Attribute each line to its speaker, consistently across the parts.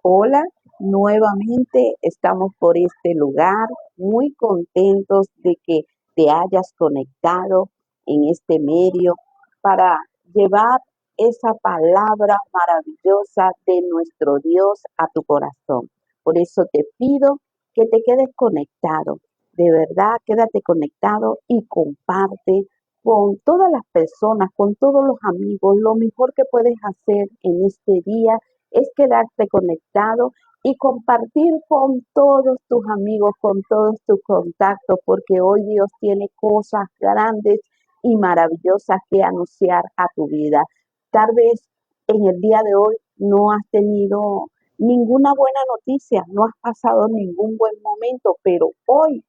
Speaker 1: Hola, nuevamente estamos por este lugar, muy contentos de que te hayas conectado en este medio para llevar esa palabra maravillosa de nuestro Dios a tu corazón. Por eso te pido que te quedes conectado. De verdad, quédate conectado y comparte con todas las personas, con todos los amigos. Lo mejor que puedes hacer en este día es quedarte conectado y compartir con todos tus amigos, con todos tus contactos, porque hoy Dios tiene cosas grandes y maravillosas que anunciar a tu vida. Tal vez en el día de hoy no has tenido ninguna buena noticia, no has pasado ningún buen momento, pero hoy,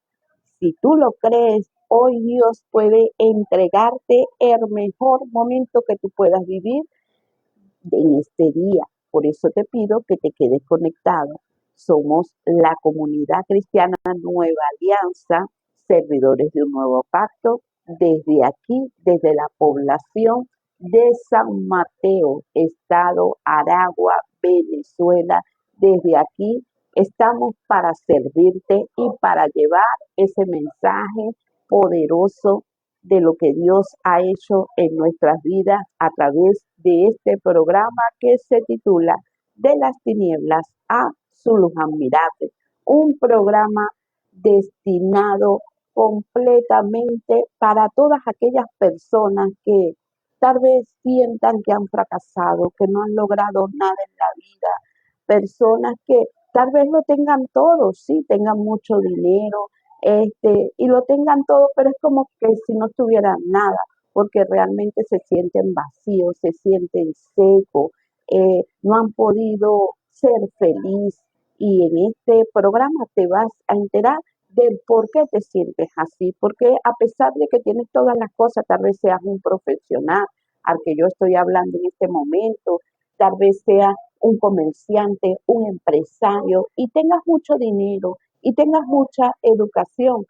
Speaker 1: si tú lo crees, hoy Dios puede entregarte el mejor momento que tú puedas vivir en este día. Por eso te pido que te quedes conectado. Somos la comunidad cristiana Nueva Alianza, servidores de un nuevo pacto, desde aquí, desde la población de San Mateo, estado Aragua, Venezuela. Desde aquí estamos para servirte y para llevar ese mensaje poderoso de lo que Dios ha hecho en nuestras vidas a través de este programa que se titula De las tinieblas a su luz admirable, un programa destinado completamente para todas aquellas personas que tal vez sientan que han fracasado, que no han logrado nada en la vida, personas que tal vez lo tengan todo, sí, tengan mucho dinero, y lo tengan todo, pero es como que si no tuvieran nada, porque realmente se sienten vacíos, se sienten secos, no han podido ser feliz. Y en este programa te vas a enterar del por qué te sientes así, porque a pesar de que tienes todas las cosas, tal vez seas un profesional al que yo estoy hablando en este momento, tal vez seas un comerciante, un empresario y tengas mucho dinero y tengas mucha educación,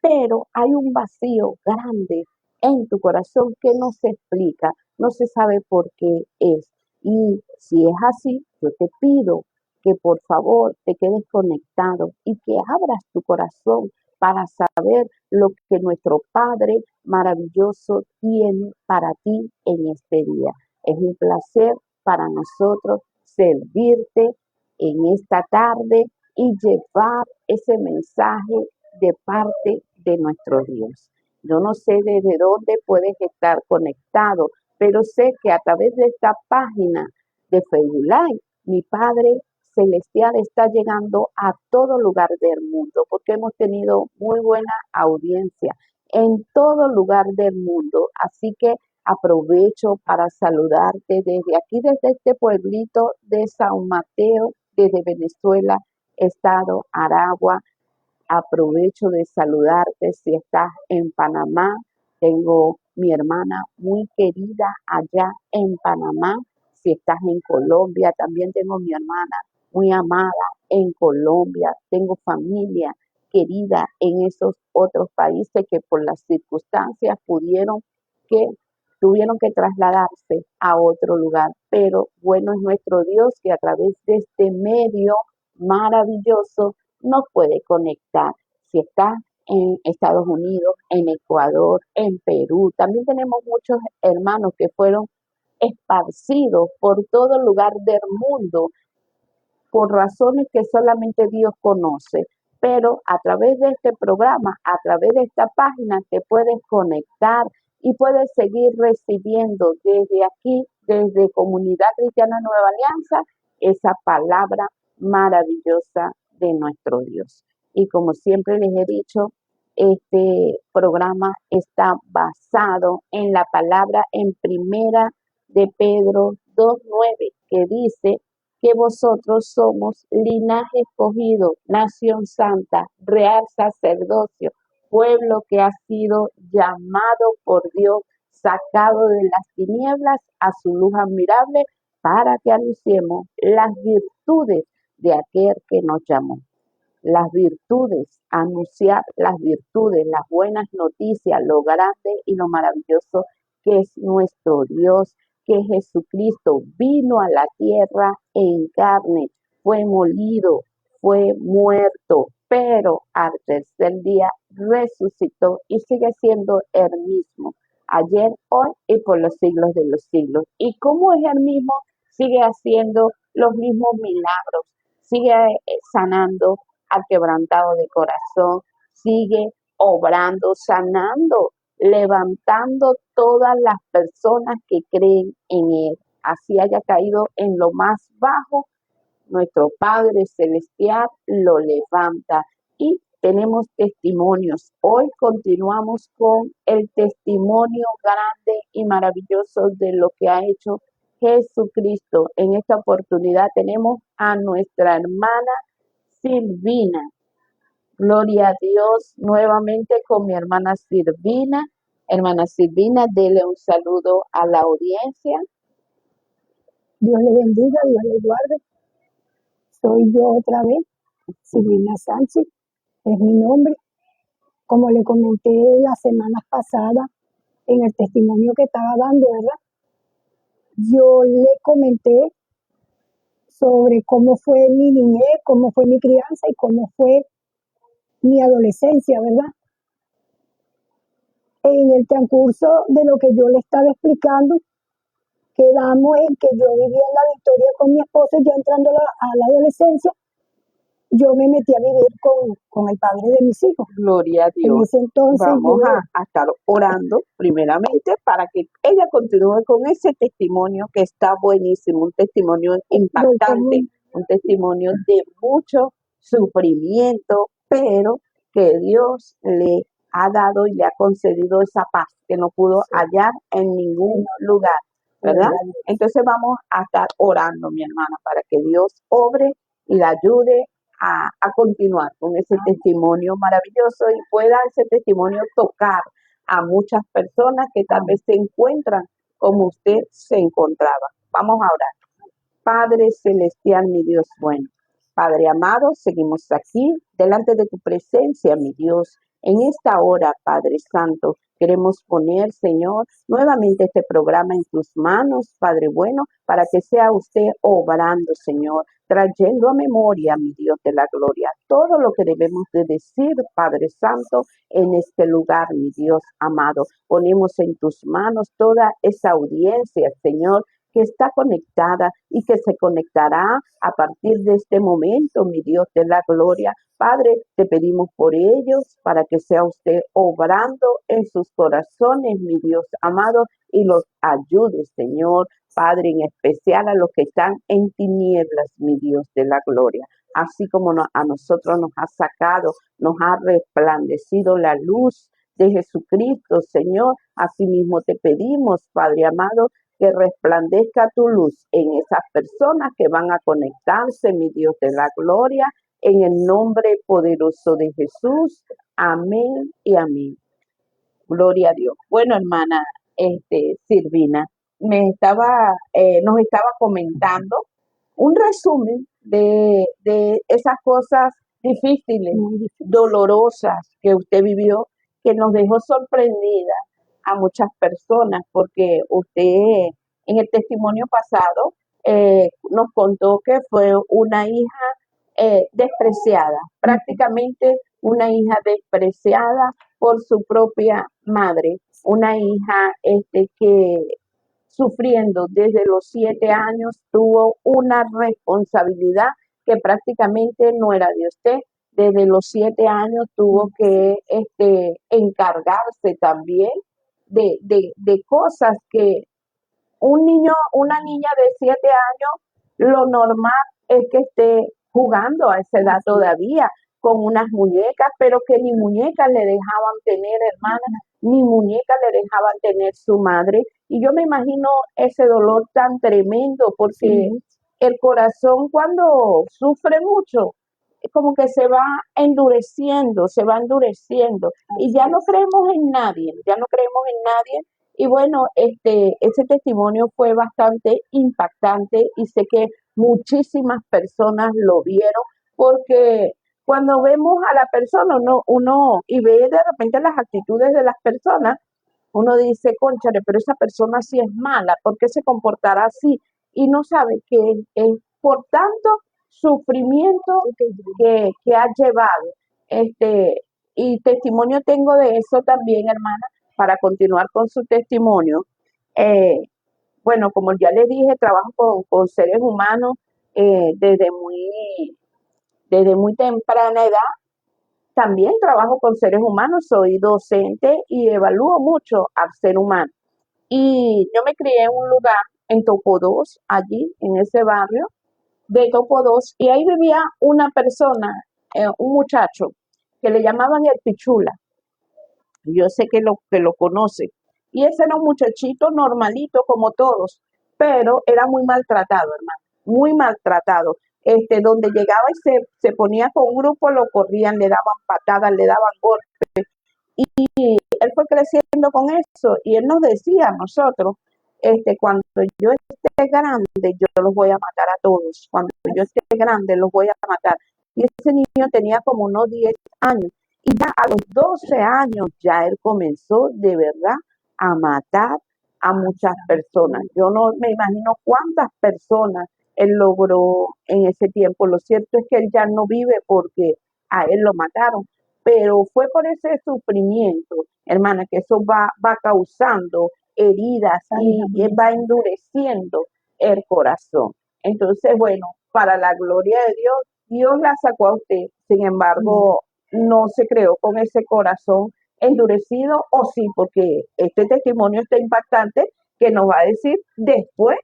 Speaker 1: pero hay un vacío grande en tu corazón que no se explica, no se sabe por qué es. Y si es así, yo te pido que por favor te quedes conectado y que abras tu corazón para saber lo que nuestro Padre maravilloso tiene para ti en este día. Es un placer para nosotros servirte en esta tarde y llevar ese mensaje de parte de nuestro Dios. Yo no sé desde dónde puedes estar conectado, pero sé que a través de esta página de Facebook Live, mi Padre Celestial está llegando a todo lugar del mundo, porque hemos tenido muy buena audiencia en todo lugar del mundo. Así que aprovecho para saludarte desde aquí, desde este pueblito de San Mateo, desde Venezuela, estado Aragua. Aprovecho de saludarte si estás en Panamá. Tengo mi hermana muy querida allá en Panamá. Si estás en Colombia, también tengo mi hermana muy amada en Colombia. Tengo familia querida en esos otros países que por las circunstancias que tuvieron que trasladarse a otro lugar. Pero bueno es nuestro Dios que a través de este medio maravilloso nos puede conectar. Si estás en Estados Unidos, en Ecuador, en Perú, también tenemos muchos hermanos que fueron esparcidos por todo lugar del mundo por razones que solamente Dios conoce. Pero a través de este programa, a través de esta página, te puedes conectar y puedes seguir recibiendo desde aquí, desde Comunidad Cristiana Nueva Alianza, esa palabra maravillosa de nuestro Dios. Y como siempre les he dicho, este programa está basado en la palabra en primera de Pedro 2:9, que dice que vosotros somos linaje escogido, nación santa, real sacerdocio, pueblo que ha sido llamado por Dios, sacado de las tinieblas a su luz admirable, para que anunciemos las virtudes de aquel que nos llamó. Las virtudes, anunciar las virtudes, las buenas noticias, lo grande y lo maravilloso que es nuestro Dios, que Jesucristo vino a la tierra en carne, fue molido, fue muerto, pero al tercer día resucitó y sigue siendo el mismo, ayer, hoy y por los siglos de los siglos. Y como es el mismo, sigue haciendo los mismos milagros, sigue sanando al quebrantado de corazón, sigue obrando, sanando, levantando todas las personas que creen en Él. Así haya caído en lo más bajo, nuestro Padre Celestial lo levanta y tenemos testimonios. Hoy continuamos con el testimonio grande y maravilloso de lo que ha hecho Jesucristo. En esta oportunidad tenemos a nuestra hermana Silvina. Gloria a Dios, nuevamente con mi hermana Silvina. Hermana Silvina, dele un saludo a la audiencia.
Speaker 2: Dios le bendiga, Dios le guarde. Soy yo otra vez, Silvina Sánchez, es mi nombre. Como le comenté las semanas pasadas en el testimonio que estaba dando, ¿verdad? Yo le comenté sobre cómo fue mi niñez, cómo fue mi crianza y cómo fue mi adolescencia, ¿verdad? En el transcurso de lo que yo le estaba explicando, quedamos en que yo vivía en La Victoria con mi esposo y ya entrando a la adolescencia, yo me metí a vivir con el padre de mis hijos.
Speaker 1: Gloria a
Speaker 2: En
Speaker 1: Dios.
Speaker 2: ese entonces
Speaker 1: Vamos
Speaker 2: yo,
Speaker 1: a estar orando primeramente para que ella continúe con ese testimonio que está buenísimo, un testimonio impactante, un testimonio de mucho sufrimiento, pero que Dios le ha dado y le ha concedido esa paz que no pudo hallar en ningún lugar, ¿verdad? Entonces vamos a estar orando, mi hermana, para que Dios obre y la ayude a continuar con ese testimonio maravilloso y pueda ese testimonio tocar a muchas personas que tal vez se encuentran como usted se encontraba. Vamos a orar. Padre celestial, mi Dios bueno, Padre amado, seguimos aquí delante de tu presencia, mi Dios. En esta hora, Padre Santo, queremos poner, Señor, nuevamente este programa en tus manos, Padre bueno, para que sea usted obrando, Señor, trayendo a memoria, mi Dios de la gloria, todo lo que debemos de decir, Padre Santo, en este lugar, mi Dios amado. Ponemos en tus manos toda esa audiencia, Señor, que está conectada y que se conectará a partir de este momento, mi Dios de la gloria. Padre, te pedimos por ellos para que sea usted obrando en sus corazones, mi Dios amado, y los ayude, Señor, Padre, en especial a los que están en tinieblas, mi Dios de la gloria. Así como a nosotros nos ha sacado, nos ha resplandecido la luz de Jesucristo, Señor. Asimismo te pedimos, Padre amado, que resplandezca tu luz en esas personas que van a conectarse, mi Dios de la gloria, en el nombre poderoso de Jesús. Amén y amén. Gloria a Dios. Bueno, hermana Silvina, nos estaba comentando un resumen de esas cosas difíciles, dolorosas que usted vivió, que nos dejó sorprendida a muchas personas, porque usted en el testimonio pasado nos contó que fue una hija despreciada, prácticamente una hija despreciada por su propia madre, una hija que sufriendo desde los 7 años tuvo una responsabilidad que prácticamente no era de usted. Desde los 7 años tuvo que encargarse también de cosas que una niña de 7 años, lo normal es que esté jugando a esa edad todavía con unas muñecas, pero que ni muñecas le dejaban tener, hermana, ni muñecas le dejaban tener su madre. Y yo me imagino ese dolor tan tremendo, porque el corazón cuando sufre mucho, es como que se va endureciendo, y ya no creemos en nadie, ya no creemos en nadie. Y bueno, ese testimonio fue bastante impactante y sé que muchísimas personas lo vieron, porque cuando vemos a la persona, uno y ve de repente las actitudes de las personas, uno dice, cónchale, pero esa persona sí es mala, ¿por qué se comportará así? Y no sabe que es por tanto sufrimiento
Speaker 2: Ok,
Speaker 1: que has llevado. Y testimonio tengo de eso también, hermana, para continuar con su testimonio. Eh, bueno, como ya le dije, trabajo con seres humanos eh, desde muy, desde muy temprana edad. También trabajo con seres humanos, soy docente y evalúo mucho al ser humano. Y yo me crié en un lugar, en Topo 2, allí, en ese barrio de Topo 2, y ahí vivía una persona, un muchacho, que le llamaban el Pichula. Yo sé que lo conoce. Y ese era un muchachito normalito como todos, pero era muy maltratado, hermano, muy maltratado. Donde llegaba y se ponía con un grupo, lo corrían, le daban patadas, le daban golpes. Él fue creciendo con eso y él nos decía a nosotros, cuando yo esté grande, yo los voy a matar a todos. Cuando yo esté grande, los voy a matar. Y ese niño tenía como unos 10 años. Y ya a los 12 años ya él comenzó de verdad a matar a muchas personas. Yo no me imagino cuántas personas él logró en ese tiempo. Lo cierto es que él ya no vive porque a él lo mataron, pero fue por ese sufrimiento, hermana, que eso va causando heridas y va endureciendo el corazón. Entonces, bueno, para la gloria de Dios, Dios la sacó a usted, sin embargo, no se creó con ese corazón endurecido, o sí, porque este testimonio está impactante que nos va a decir después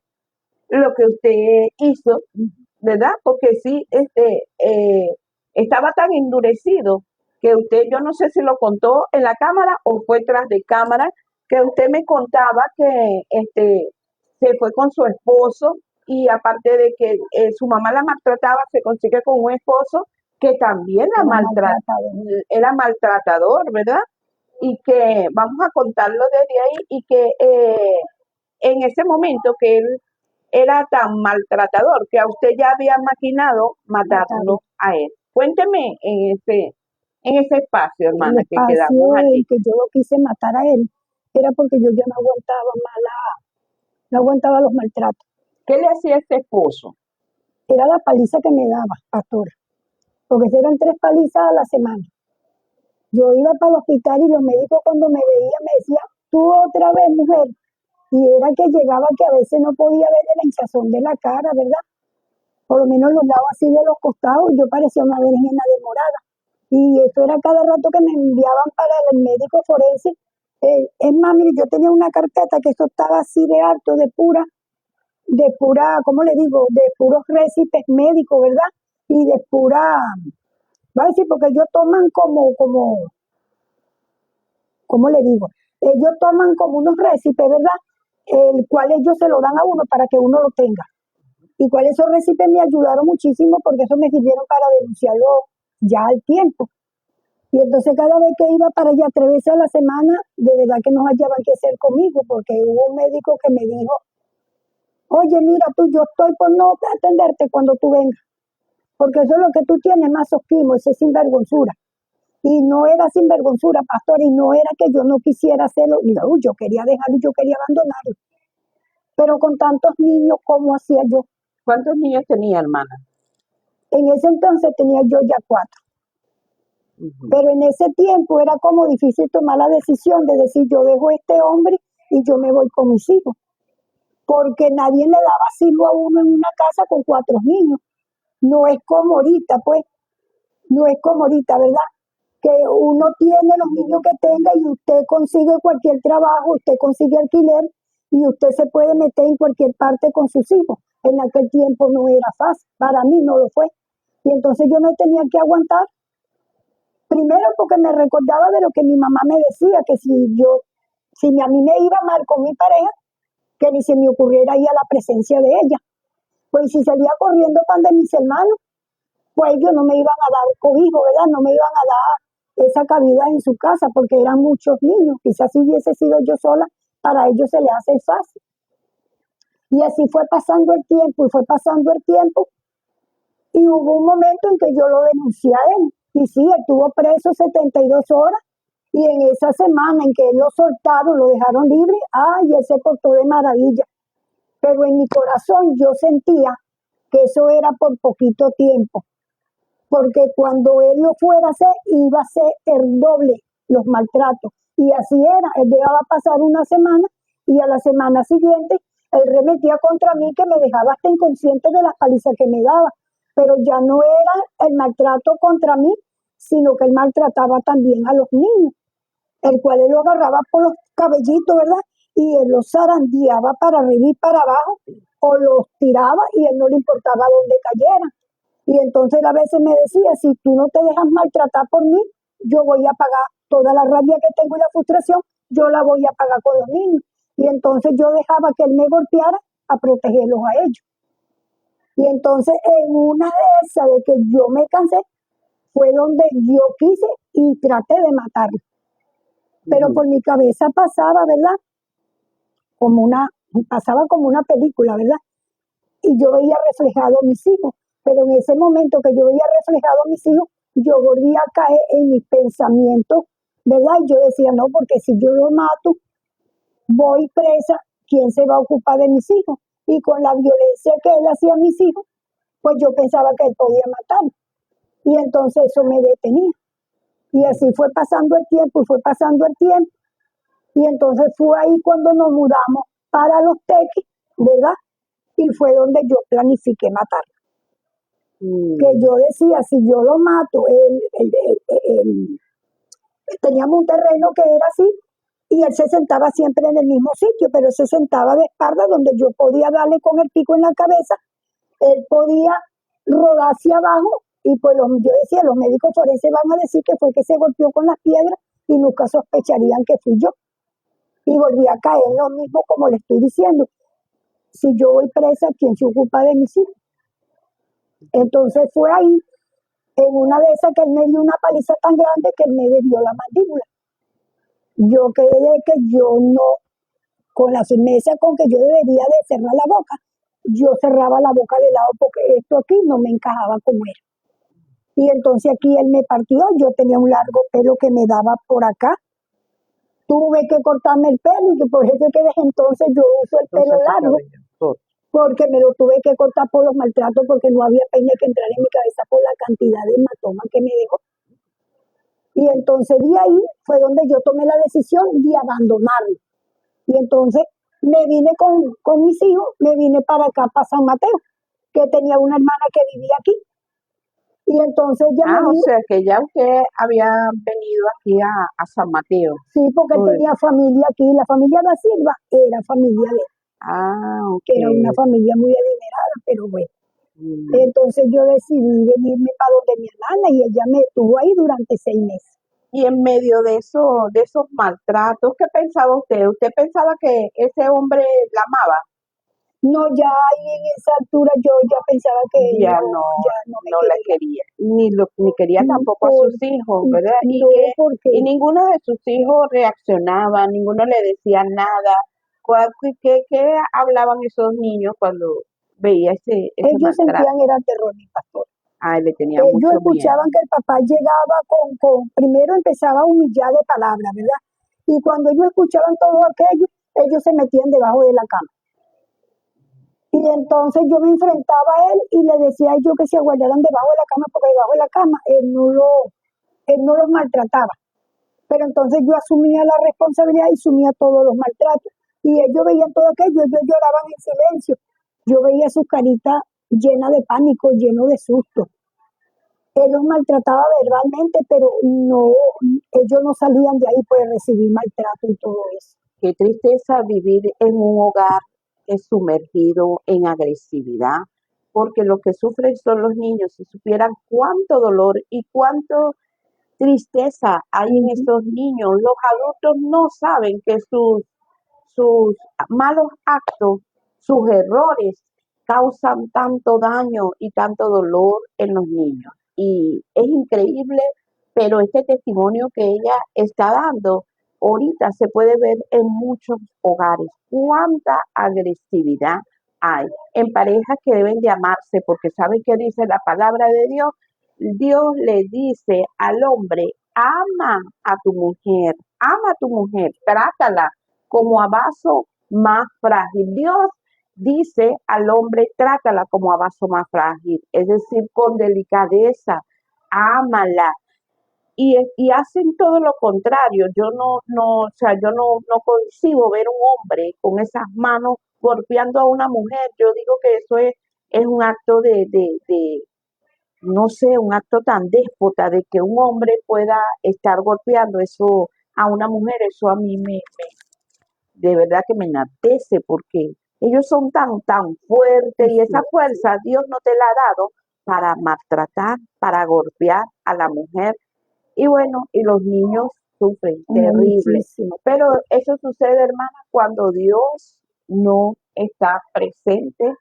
Speaker 1: lo que usted hizo, ¿verdad? Porque sí, estaba tan endurecido que usted, yo no sé si lo contó en la cámara o fue tras de cámara, que usted me contaba que se fue con su esposo y aparte de que su mamá la maltrataba, se consigue con un esposo que también la era maltratador, ¿verdad? Y que vamos a contarlo desde ahí y que en ese momento que él era tan maltratador que a usted ya había maquinado matarlo a él. Cuénteme en ese espacio,
Speaker 2: El
Speaker 1: hermana, que quedamos
Speaker 2: espacio en
Speaker 1: allí.
Speaker 2: que yo lo quise matar a él era porque yo ya no aguantaba no aguantaba los maltratos.
Speaker 1: ¿Qué le hacía ese esposo?
Speaker 2: Era la paliza que me daba, pastora, porque eran 3 palizas a la semana. Yo iba para el hospital y los médicos cuando me veían me decían, tú otra vez, mujer. Y era que llegaba que a veces no podía ver la hinchazón de la cara, ¿verdad? Por lo menos los lados así de los costados, yo parecía una berenjena demorada. Y eso era cada rato que me enviaban para el médico forense. Es más, mire, yo tenía una carpeta que eso estaba así de harto, ¿cómo le digo? De puros récipes médicos, ¿verdad? Y de pura, va a decir, porque ellos toman ¿cómo le digo? Ellos toman como unos récipes, ¿verdad? El cual ellos se lo dan a uno para que uno lo tenga. Y cuál esos récipes me ayudaron muchísimo porque eso me sirvieron para denunciarlo ya al tiempo. Y entonces cada vez que iba para allá 3 veces a la semana, de verdad que no hallaban qué hacer conmigo, porque hubo un médico que me dijo, oye, mira tú, yo estoy por no atenderte cuando tú vengas, porque eso es lo que tú tienes, masoquismo, ese es sinvergonzura. Y no era sinvergonzura, pastor, y no era que yo no quisiera hacerlo, no, yo quería dejarlo, yo quería abandonarlo. Pero con tantos niños, ¿cómo hacía yo?
Speaker 1: ¿Cuántos niños tenía, hermana?
Speaker 2: En ese entonces tenía yo ya 4. Pero en ese tiempo era como difícil tomar la decisión de decir, yo dejo a este hombre y yo me voy con mis hijos. Porque nadie le daba asilo a uno en una casa con 4 niños. No es como ahorita, pues, no es como ahorita, ¿verdad? Que uno tiene los niños que tenga y usted consigue cualquier trabajo, usted consigue alquiler y usted se puede meter en cualquier parte con sus hijos. En aquel tiempo no era fácil, para mí no lo fue. Y entonces yo me tenía que aguantar. Primero porque me recordaba de lo que mi mamá me decía, que si a mí me iba mal con mi pareja, que ni se me ocurriera ir a la presencia de ella. Pues si salía corriendo pan de mis hermanos, pues ellos no me iban a dar cobijo, ¿verdad? No me iban a dar esa cabida en su casa porque eran muchos niños. Quizás si hubiese sido yo sola, para ellos se les hace fácil. Y así fue pasando el tiempo y fue pasando el tiempo. Y hubo un momento en que yo lo denuncié a él. Y sí, él estuvo preso 72 horas. Y en esa semana en que él lo soltaron, lo dejaron libre, ¡ay! Él se portó de maravilla. Pero en mi corazón yo sentía que eso era por poquito tiempo, porque cuando él lo fuera a hacer, iba a ser el doble los maltratos. Y así era, él dejaba pasar una semana y a la semana siguiente él remetía contra mí que me dejaba hasta inconsciente de las palizas que me daba. Pero ya no era el maltrato contra mí, sino que él maltrataba también a los niños, el cual él lo agarraba por los cabellitos, ¿verdad? Y él los zarandeaba para arriba y para abajo, o los tiraba y él no le importaba dónde cayeran. Y entonces a veces me decía, si tú no te dejas maltratar por mí, yo voy a pagar toda la rabia que tengo y la frustración, yo la voy a pagar con los niños. Y entonces yo dejaba que él me golpeara a protegerlos a ellos. Y entonces en una de esas de que yo me cansé, fue donde yo quise y traté de matarlo. Pero por mi cabeza pasaba, ¿verdad? Pasaba como una película, ¿verdad? Y yo veía reflejado a mis hijos. Pero en ese momento que yo veía reflejado a mis hijos, yo volvía a caer en mis pensamientos, ¿verdad? Y yo decía, no, porque si yo lo mato, voy presa, ¿quién se va a ocupar de mis hijos? Y con la violencia que él hacía a mis hijos, pues yo pensaba que él podía matarme. Y entonces eso me detenía. Y así fue pasando el tiempo y fue pasando el tiempo. Y entonces fue ahí cuando nos mudamos para Los Teques, ¿verdad? Y fue donde yo planifiqué matarlo. Que yo decía, si yo lo mato, teníamos un terreno que era así, y él se sentaba siempre en el mismo sitio, pero se sentaba de espalda donde yo podía darle con el pico en la cabeza, él podía rodar hacia abajo, y pues yo decía, los médicos forenses van a decir que fue que se golpeó con las piedras y nunca sospecharían que fui yo. Y volví a caer en lo mismo como le estoy diciendo. Si yo voy presa, ¿quién se ocupa de mis hijos? Entonces fue ahí, en una de esas, que él me dio una paliza tan grande que él me desvió la mandíbula. Yo quedé que yo no, con la firmeza con que yo debería de cerrar la boca, yo cerraba la boca de lado porque esto aquí no me encajaba como era. Y entonces aquí él me partió, yo tenía un largo pelo que me daba por acá, tuve que cortarme el pelo y que por eso que desde entonces yo uso el pelo largo, porque me lo tuve que cortar por los maltratos, porque no había peine que entrar en mi cabeza por la cantidad de hematoma que me dejó. Y entonces de ahí fue donde yo tomé la decisión de abandonarlo. Y entonces me vine con mis hijos, me vine para acá, para San Mateo, que tenía una hermana que vivía aquí. Y entonces ya me
Speaker 1: O
Speaker 2: vine,
Speaker 1: sea que ya usted había venido aquí a San Mateo.
Speaker 2: sí, porque él
Speaker 1: Uy.
Speaker 2: tenía familia aquí, la familia da Silva era familia de él,
Speaker 1: Ok.
Speaker 2: que era una familia muy adinerada, pero bueno.
Speaker 1: Mm.
Speaker 2: Entonces yo decidí venirme para donde mi hermana y ella me estuvo ahí durante 6 meses.
Speaker 1: Y en medio de esos maltratos, ¿qué pensaba usted? ¿Usted pensaba que ese hombre la amaba?
Speaker 2: No, ya ahí en esa altura yo ya pensaba que él
Speaker 1: Ya
Speaker 2: no me
Speaker 1: no la
Speaker 2: quería.
Speaker 1: quería, ni quería tampoco a
Speaker 2: Por,
Speaker 1: sus hijos, ¿verdad?
Speaker 2: no, porque
Speaker 1: Y ninguno de sus hijos reaccionaba, ninguno le decía nada. ¿Qué hablaban esos niños cuando veía ese
Speaker 2: ellos
Speaker 1: maltrato?
Speaker 2: sentían era terror, mi pastor.
Speaker 1: Ay, le tenía
Speaker 2: Ellos
Speaker 1: mucho miedo.
Speaker 2: escuchaban que el papá llegaba primero empezaba a humillar de palabras, ¿verdad? Y cuando ellos escuchaban todo aquello, ellos se metían debajo de la cama. Y entonces yo me enfrentaba a él y le decía a ellos que se aguardaran debajo de la cama, porque debajo de la cama él no los maltrataba. Pero entonces yo asumía la responsabilidad y asumía todos los maltratos. Y ellos veían todo aquello, ellos lloraban en silencio. Yo veía su carita llena de pánico, lleno de susto. Él los maltrataba verbalmente, pero no, ellos no salían de ahí por recibir maltrato y todo eso.
Speaker 1: Qué tristeza vivir en un hogar sumergido en agresividad, porque lo que sufren son los niños. Si supieran cuánto dolor y cuánto tristeza hay en estos niños, los adultos no saben que sus malos actos, sus errores causan tanto daño y tanto dolor en los niños. Y es increíble, pero este testimonio que ella está dando ahorita se puede ver en muchos hogares. Cuánta agresividad hay en parejas que deben de amarse, porque ¿saben qué dice la palabra de Dios? Dios le dice al hombre, ama a tu mujer, trátala como a vaso más frágil. Dios dice al hombre, trátala como a vaso más frágil, es decir, con delicadeza, ámala, y hacen todo lo contrario. Yo o sea, yo no concibo ver un hombre con esas manos golpeando a una mujer. Yo digo que eso es un acto no sé, un acto tan déspota de que un hombre pueda estar golpeando eso a una mujer. Eso a mí de verdad que me enaltece porque ellos son tan fuertes y esa fuerza Dios no te la ha dado para maltratar, para golpear a la mujer y bueno, y los niños sufren terrible.
Speaker 2: Muchísimo.
Speaker 1: Pero eso sucede, hermana, cuando Dios no está presente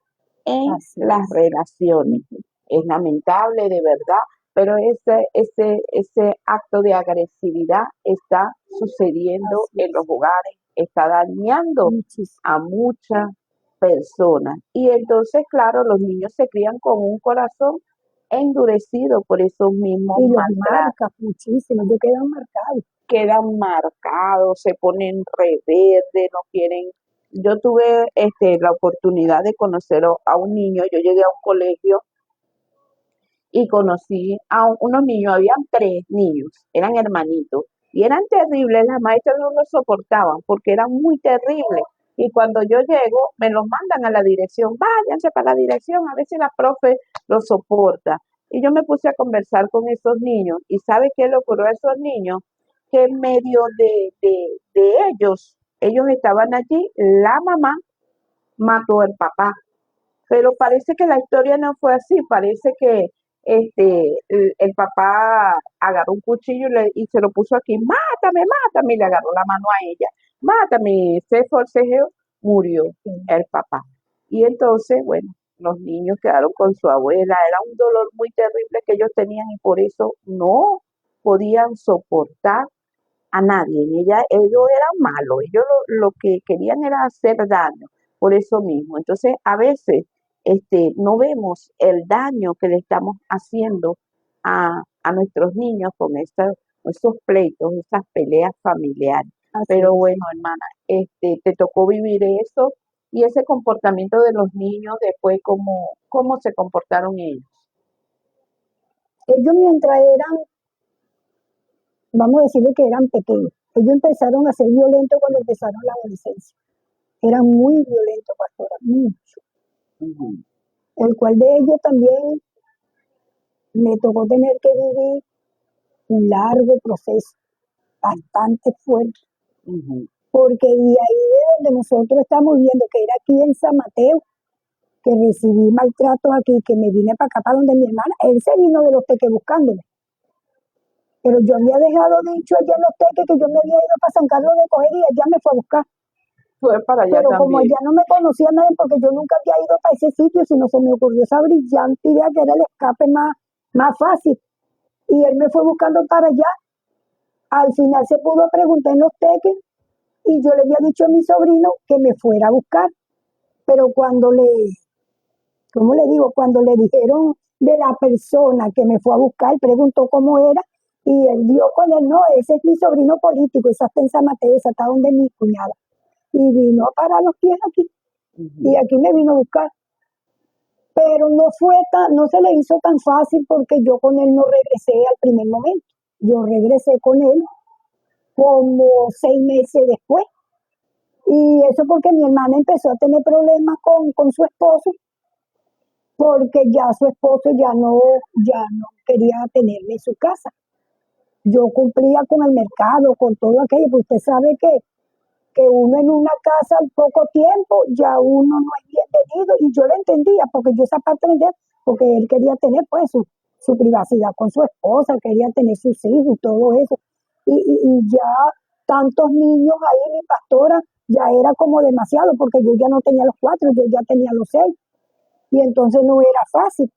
Speaker 1: en
Speaker 2: Así
Speaker 1: las
Speaker 2: es.
Speaker 1: relaciones. Es lamentable, de verdad, pero ese acto de agresividad está sucediendo
Speaker 2: Así
Speaker 1: en los
Speaker 2: es.
Speaker 1: hogares, está dañando
Speaker 2: Muchísimo.
Speaker 1: a muchas personas. Y entonces, claro, los niños se crían con un corazón endurecido por esos mismos
Speaker 2: Y los
Speaker 1: maltratos,
Speaker 2: marca muchísimo, ellos quedan marcados.
Speaker 1: quedan marcados, se ponen rebeldes, no quieren. Yo tuve la oportunidad de conocer a un niño, yo llegué a un colegio y conocí a unos niños, habían 3 niños, eran hermanitos, y eran terribles, las maestras no los soportaban porque eran muy terribles. Y cuando yo llego, me los mandan a la dirección, váyanse para la dirección, a ver si la profe los soporta. Y yo me puse a conversar con esos niños, y ¿sabe qué le ocurrió a esos niños? Que en medio de ellos estaban allí, la mamá mató al papá, pero parece que la historia no fue así, parece que el papá agarró un cuchillo y se lo puso aquí, mátame, y le agarró la mano a ella, mátame, se forcejeó, murió el papá. Y entonces, bueno, los niños quedaron con su abuela, era un dolor muy terrible que ellos tenían y por eso no podían soportar a nadie. Ellos eran malos, ellos lo que querían era hacer daño, por eso mismo. Entonces, a veces no vemos el daño que le estamos haciendo a nuestros niños con estos pleitos, estas peleas familiares.
Speaker 2: Así
Speaker 1: Pero
Speaker 2: es.
Speaker 1: bueno, hermana, te tocó vivir eso y ese comportamiento de los niños después, cómo se comportaron ellos.
Speaker 2: Ellos mientras eran, vamos a decirle que eran pequeños, ellos empezaron a ser violentos cuando empezaron la adolescencia. Eran muy violentos, pastora, mucho.
Speaker 1: Ujú,
Speaker 2: El cual de ellos también me tocó tener que vivir un largo proceso, bastante fuerte,
Speaker 1: ujú,
Speaker 2: porque de ahí de donde nosotros estamos viendo, que era aquí en San Mateo, que recibí maltratos aquí, que me vine para acá, para donde mi hermana, él se vino de los Teques buscándome. Pero yo había dejado dicho allá en los Teques que yo me había ido para San Carlos de Coger y allá me fue a buscar.
Speaker 1: fue para allá
Speaker 2: Pero como
Speaker 1: también.
Speaker 2: allá no me conocía nadie, porque yo nunca había ido para ese sitio, sino se me ocurrió esa brillante idea que era el escape más fácil. Y él me fue buscando para allá. Al final se pudo preguntar en los Teques y yo le había dicho a mi sobrino que me fuera a buscar. Pero ¿cómo le digo? Cuando le dijeron de la persona que me fue a buscar, preguntó cómo era y él dio con él, no, ese es mi sobrino político, esa está en San Mateo, esa está donde mi cuñada. Y vino a parar los pies aquí y aquí me vino a buscar. Pero no se le hizo tan fácil porque yo con él no regresé al primer momento. Yo regresé con él como 6 meses después. Y eso porque mi hermana empezó a tener problemas con su esposo, porque ya su esposo ya no quería tenerme en su casa. Yo cumplía con el mercado, con todo aquello, pues usted sabe que uno en una casa al poco tiempo, ya uno no es bienvenido, y yo lo entendía, porque yo esa parte la entendía, porque él quería tener pues su privacidad con su esposa, quería tener sus hijos y todo eso. Y ya tantos niños ahí, mi pastora, ya era como demasiado, porque yo ya no tenía los 4, yo ya tenía los 6, y entonces no era fácil.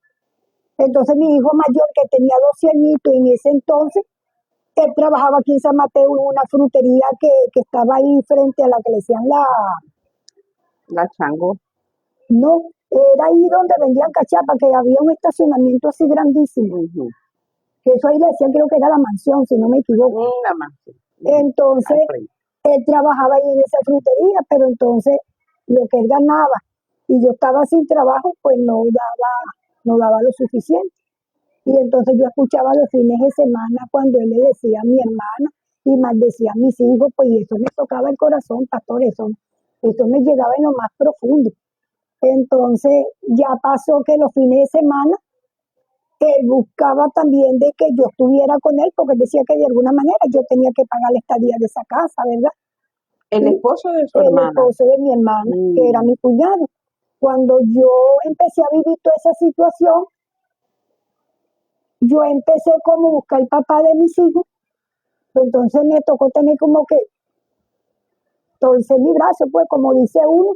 Speaker 2: Entonces mi hijo mayor, que tenía 12 añitos en ese entonces, él trabajaba aquí en San Mateo en una frutería que estaba ahí frente a la que le decían
Speaker 1: La chango.
Speaker 2: no, era ahí donde vendían cachapa, que había un estacionamiento así grandísimo,
Speaker 1: Ujú,
Speaker 2: que eso ahí le decían, creo que era la mansión, si no me equivoco.
Speaker 1: la más.
Speaker 2: Entonces,
Speaker 1: Al frente.
Speaker 2: él trabajaba ahí en esa frutería, pero entonces lo que él ganaba y yo estaba sin trabajo, pues no daba lo suficiente. Y entonces yo escuchaba los fines de semana cuando él le decía a mi hermana y maldecía a mis hijos, pues y eso me tocaba el corazón, pastor, eso me llegaba en lo más profundo. Entonces ya pasó que los fines de semana él buscaba también de que yo estuviera con él, porque decía que de alguna manera yo tenía que pagar la estadía de esa casa, ¿verdad?
Speaker 1: El
Speaker 2: Y
Speaker 1: esposo de su
Speaker 2: el
Speaker 1: hermana.
Speaker 2: esposo de mi hermana, que era mi cuñado. Cuando yo empecé a vivir toda esa situación, yo empecé como a buscar el papá de mis hijos, entonces me tocó tener como que torcer mi brazo, pues como dice uno,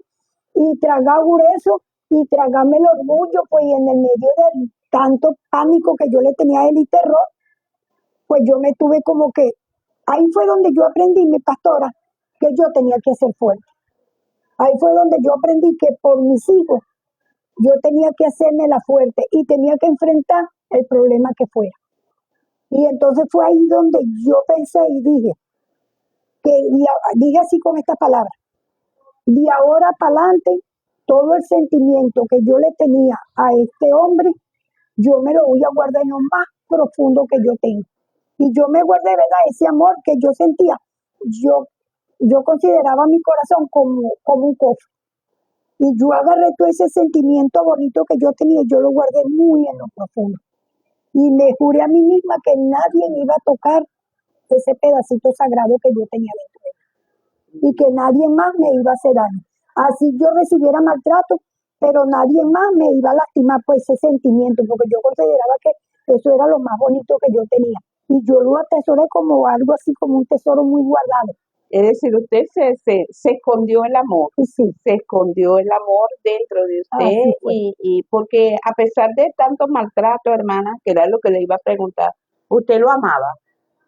Speaker 2: y tragar grueso y tragarme el orgullo, pues y en el medio de tanto pánico que yo le tenía a él y terror, pues yo me tuve como que, ahí fue donde yo aprendí, mi pastora, que yo tenía que ser fuerte. Ahí fue donde yo aprendí que por mis hijos yo tenía que hacerme la fuerte y tenía que enfrentar el problema que fuera. Y entonces fue ahí donde yo pensé y dije, dije así con estas palabras, de ahora para adelante, todo el sentimiento que yo le tenía a este hombre, yo me lo voy a guardar en lo más profundo que yo tengo. Y yo me guardé, ¿verdad? Ese amor que yo sentía. Yo, yo consideraba mi corazón como un cofre. Y yo agarré todo ese sentimiento bonito que yo tenía, yo lo guardé muy en lo profundo. Y me juré a mí misma que nadie me iba a tocar ese pedacito sagrado que yo tenía dentro de mí. Y que nadie más me iba a hacer daño. Así yo recibiera maltrato, pero nadie más me iba a lastimar por ese sentimiento, porque yo consideraba que eso era lo más bonito que yo tenía. Y yo lo atesoré como algo así, como un tesoro muy guardado.
Speaker 1: Es decir, usted se escondió el amor,
Speaker 2: Y sí,
Speaker 1: se escondió el amor dentro de usted
Speaker 2: así fue.
Speaker 1: y porque a pesar de tanto maltrato, hermana, que era lo que le iba a preguntar, usted lo amaba,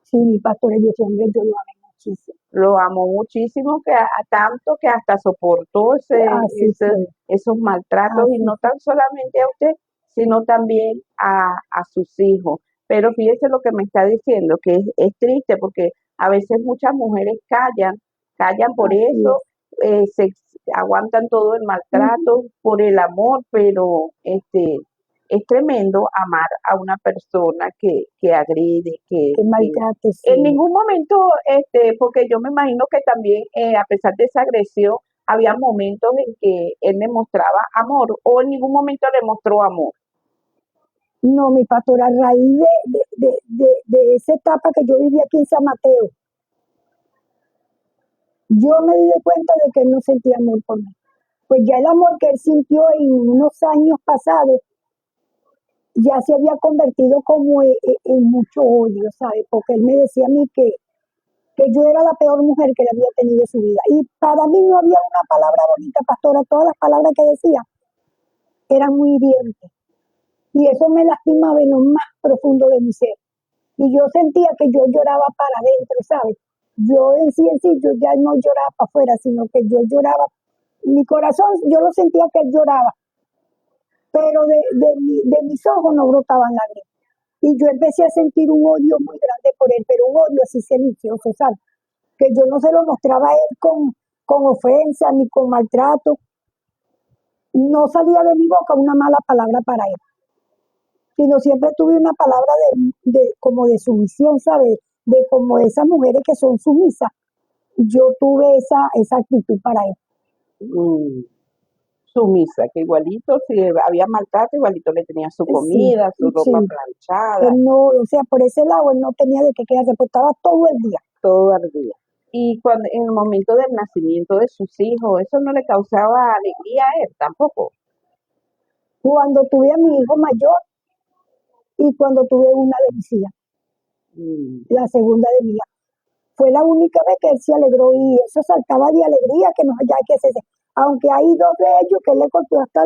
Speaker 2: Sí, mi pastor, Dios hombre, yo lo amé muchísimo.
Speaker 1: lo amó muchísimo que a tanto que hasta soportó
Speaker 2: Así fue,
Speaker 1: esos maltratos y
Speaker 2: así
Speaker 1: no
Speaker 2: fue.
Speaker 1: tan solamente a usted, sino también a sus hijos. Pero fíjese lo que me está diciendo, que es triste porque a veces muchas mujeres callan por
Speaker 2: Así
Speaker 1: eso,
Speaker 2: es.
Speaker 1: se aguantan todo el
Speaker 2: Ujú.
Speaker 1: maltrato por el amor, pero es tremendo amar a una persona que agrede,
Speaker 2: Que
Speaker 1: que
Speaker 2: maltrate,
Speaker 1: en
Speaker 2: sí.
Speaker 1: ningún momento, porque yo me imagino que también, a pesar de esa agresión, había momentos en que él me mostraba amor o en ningún momento le mostró amor.
Speaker 2: No, mi pastor, a raíz de esa etapa que yo viví aquí en San Mateo, yo me di cuenta de que él no sentía amor por mí. Pues ya el amor que él sintió en unos años pasados ya se había convertido como en mucho odio, ¿sabes? Porque él me decía a mí que yo era la peor mujer que él había tenido en su vida. Y para mí no había una palabra bonita, pastora. Todas las palabras que decía eran muy hirientes. Y eso me lastimaba en lo más profundo de mi ser. Y yo sentía que yo lloraba para adentro, ¿sabes? Yo en sí, yo ya no lloraba para afuera, sino que yo lloraba. Mi corazón, yo lo sentía que él lloraba, pero de mis ojos no brotaban lágrimas. Y yo empecé a sentir un odio muy grande por él, pero un odio así silencioso, ¿sabes? Que yo no se lo mostraba a él con ofensa ni con maltrato. No salía de mi boca una mala palabra para él, sino siempre tuve una palabra como de sumisión, ¿sabes? De como esas mujeres que son sumisas. Yo tuve esa actitud para él.
Speaker 1: Mm, sumisa, que igualito, si había maltrato, igualito le tenía su
Speaker 2: Sí,
Speaker 1: comida, su ropa
Speaker 2: sí.
Speaker 1: planchada,
Speaker 2: Él no, o sea, por ese lado él no tenía de qué quedarse, pues estaba todo el día.
Speaker 1: todo al día. Y cuando en el momento del nacimiento de sus hijos, eso no le causaba alegría a él tampoco.
Speaker 2: Cuando tuve a mi hijo mayor y cuando tuve una de mis hijas,
Speaker 1: Mm,
Speaker 2: la segunda de mi hija, fue la única vez que él se alegró y eso saltaba de alegría que no haya que se, aunque hay dos de ellos que él le cortó hasta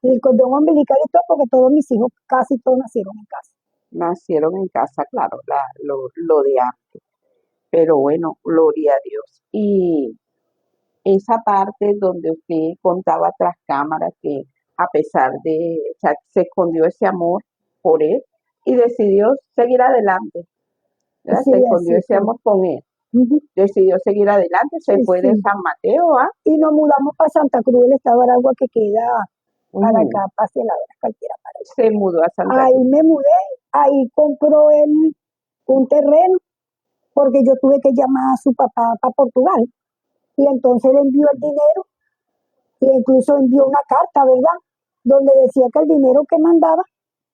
Speaker 2: el cordón umbilical y todo, porque todos mis hijos, casi todos nacieron en casa.
Speaker 1: nacieron en casa, claro, lo de antes. Pero bueno, gloria a Dios. Y esa parte donde usted contaba tras cámaras que a pesar de, o sea, se escondió ese amor por él y decidió seguir adelante, ¿verdad?
Speaker 2: Sí,
Speaker 1: Se escondió
Speaker 2: así
Speaker 1: ese
Speaker 2: fue.
Speaker 1: amor con él.
Speaker 2: Ujú.
Speaker 1: decidió seguir adelante, se
Speaker 2: Sí,
Speaker 1: fue de
Speaker 2: sí.
Speaker 1: San Mateo, ¿ah?
Speaker 2: Y nos mudamos para Santa Cruz, el estado de Aragua, que queda para
Speaker 1: Ujú.
Speaker 2: acá, hacia la hora cualquiera para allá.
Speaker 1: Se mudó a Santa
Speaker 2: Ahí
Speaker 1: Cruz.
Speaker 2: me mudé, ahí compró él un terreno, porque yo tuve que llamar a su papá para Portugal. Y entonces le envió el dinero, e incluso envió una carta, ¿verdad? Donde decía que el dinero que mandaba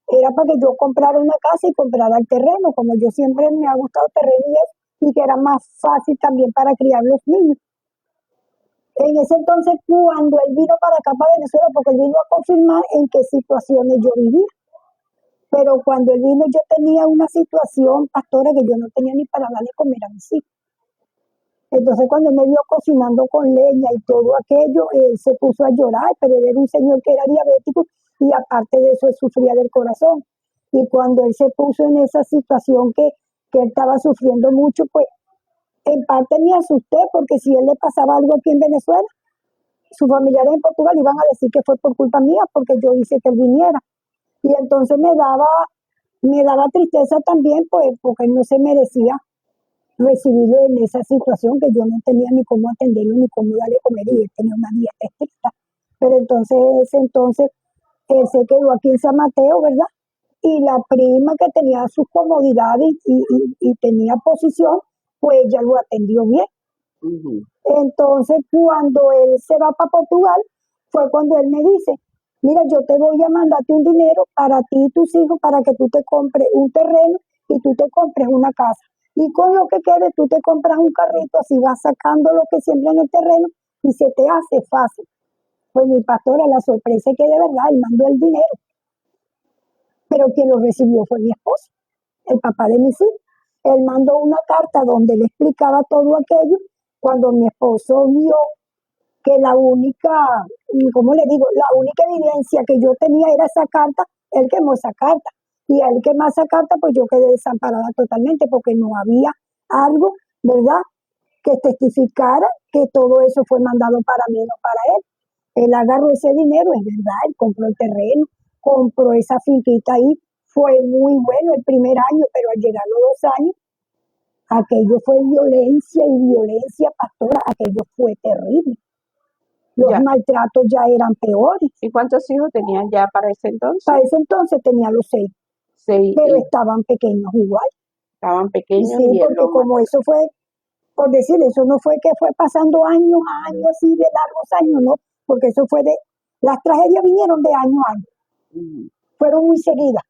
Speaker 2: era para que yo comprara una casa y comprara el terreno, como yo siempre me ha gustado terreno y eso, y que era más fácil también para criar los niños. En ese entonces, cuando él vino para acá, para Venezuela, porque él vino a confirmar en qué situaciones yo vivía, pero cuando él vino yo tenía una situación, pastora, que yo no tenía ni para darle comer a mis hijos. Entonces cuando él me vio cocinando con leña y todo aquello, él se puso a llorar, pero él era un señor que era diabético y aparte de eso él sufría del corazón. Y cuando él se puso en esa situación que él estaba sufriendo mucho, pues en parte me asusté porque si él le pasaba algo aquí en Venezuela, sus familiares en Portugal iban a decir que fue por culpa mía porque yo hice que él viniera. Y entonces me daba tristeza también, pues, porque él no se merecía recibirlo en esa situación que yo no tenía ni cómo atenderlo ni cómo darle comer y él tenía una dieta estricta. Pero entonces él se quedó aquí en San Mateo, ¿verdad? Y la prima que tenía sus comodidades y tenía posición, pues ella lo atendió bien.
Speaker 1: Ujú.
Speaker 2: Entonces, cuando él se va para Portugal, fue cuando él me dice, mira, yo te voy a mandarte un dinero para ti y tus hijos para que tú te compres un terreno y tú te compres una casa. Y con lo que quede, tú te compras un carrito, así vas sacando lo que siembra en el terreno y se te hace fácil. Pues mi pastora, la sorpresa es que de verdad él mandó el dinero, pero quien lo recibió fue mi esposo, el papá de mis hijos. Él mandó una carta donde le explicaba todo aquello. Cuando mi esposo vio que la única, ¿cómo le digo? La única evidencia que yo tenía era esa carta, él quemó esa carta. Y al quemar esa carta, pues yo quedé desamparada totalmente porque no había algo, ¿verdad?, que testificara que todo eso fue mandado para mí, no para él. Él agarró ese dinero, es verdad, él compró el terreno, compró esa finquita ahí, fue muy bueno el primer año, pero al llegar los 2 años, aquello fue violencia y violencia, pastora, aquello fue terrible. Los
Speaker 1: Ya.
Speaker 2: maltratos ya eran peores.
Speaker 1: ¿Y cuántos hijos tenían ya para ese entonces?
Speaker 2: Para ese entonces tenía los 6,
Speaker 1: 6,
Speaker 2: pero
Speaker 1: y
Speaker 2: estaban pequeños igual.
Speaker 1: estaban
Speaker 2: Y
Speaker 1: pequeños
Speaker 2: sí,
Speaker 1: y él
Speaker 2: porque
Speaker 1: los
Speaker 2: como
Speaker 1: maltrató.
Speaker 2: eso fue, por decir, eso no fue que fue pasando años a años, así de largos años, no, porque eso fue las tragedias vinieron de año a año,
Speaker 1: Ujú.
Speaker 2: fueron muy seguidas.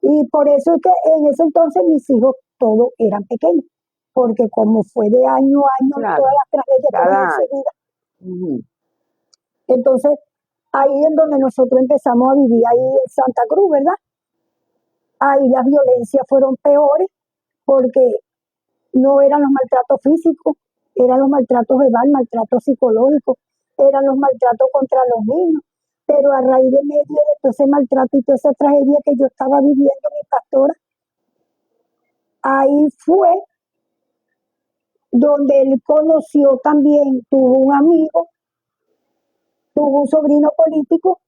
Speaker 2: Y por eso es que en ese entonces mis hijos todos eran pequeños, porque como fue de año a año,
Speaker 1: Claro,
Speaker 2: todas las tragedias fueron muy
Speaker 1: cada año.
Speaker 2: seguidas.
Speaker 1: Ujú.
Speaker 2: Entonces, ahí es donde nosotros empezamos a vivir, ahí en Santa Cruz, ¿verdad? Ahí las violencias fueron peores porque no eran los maltratos físicos, eran los maltratos verbales, maltratos psicológicos, eran los maltratos contra los niños. Pero a raíz de medio de todo ese maltrato y toda esa tragedia que yo estaba viviendo, mi pastora, ahí fue donde él conoció también, tuvo un amigo, tuvo un sobrino político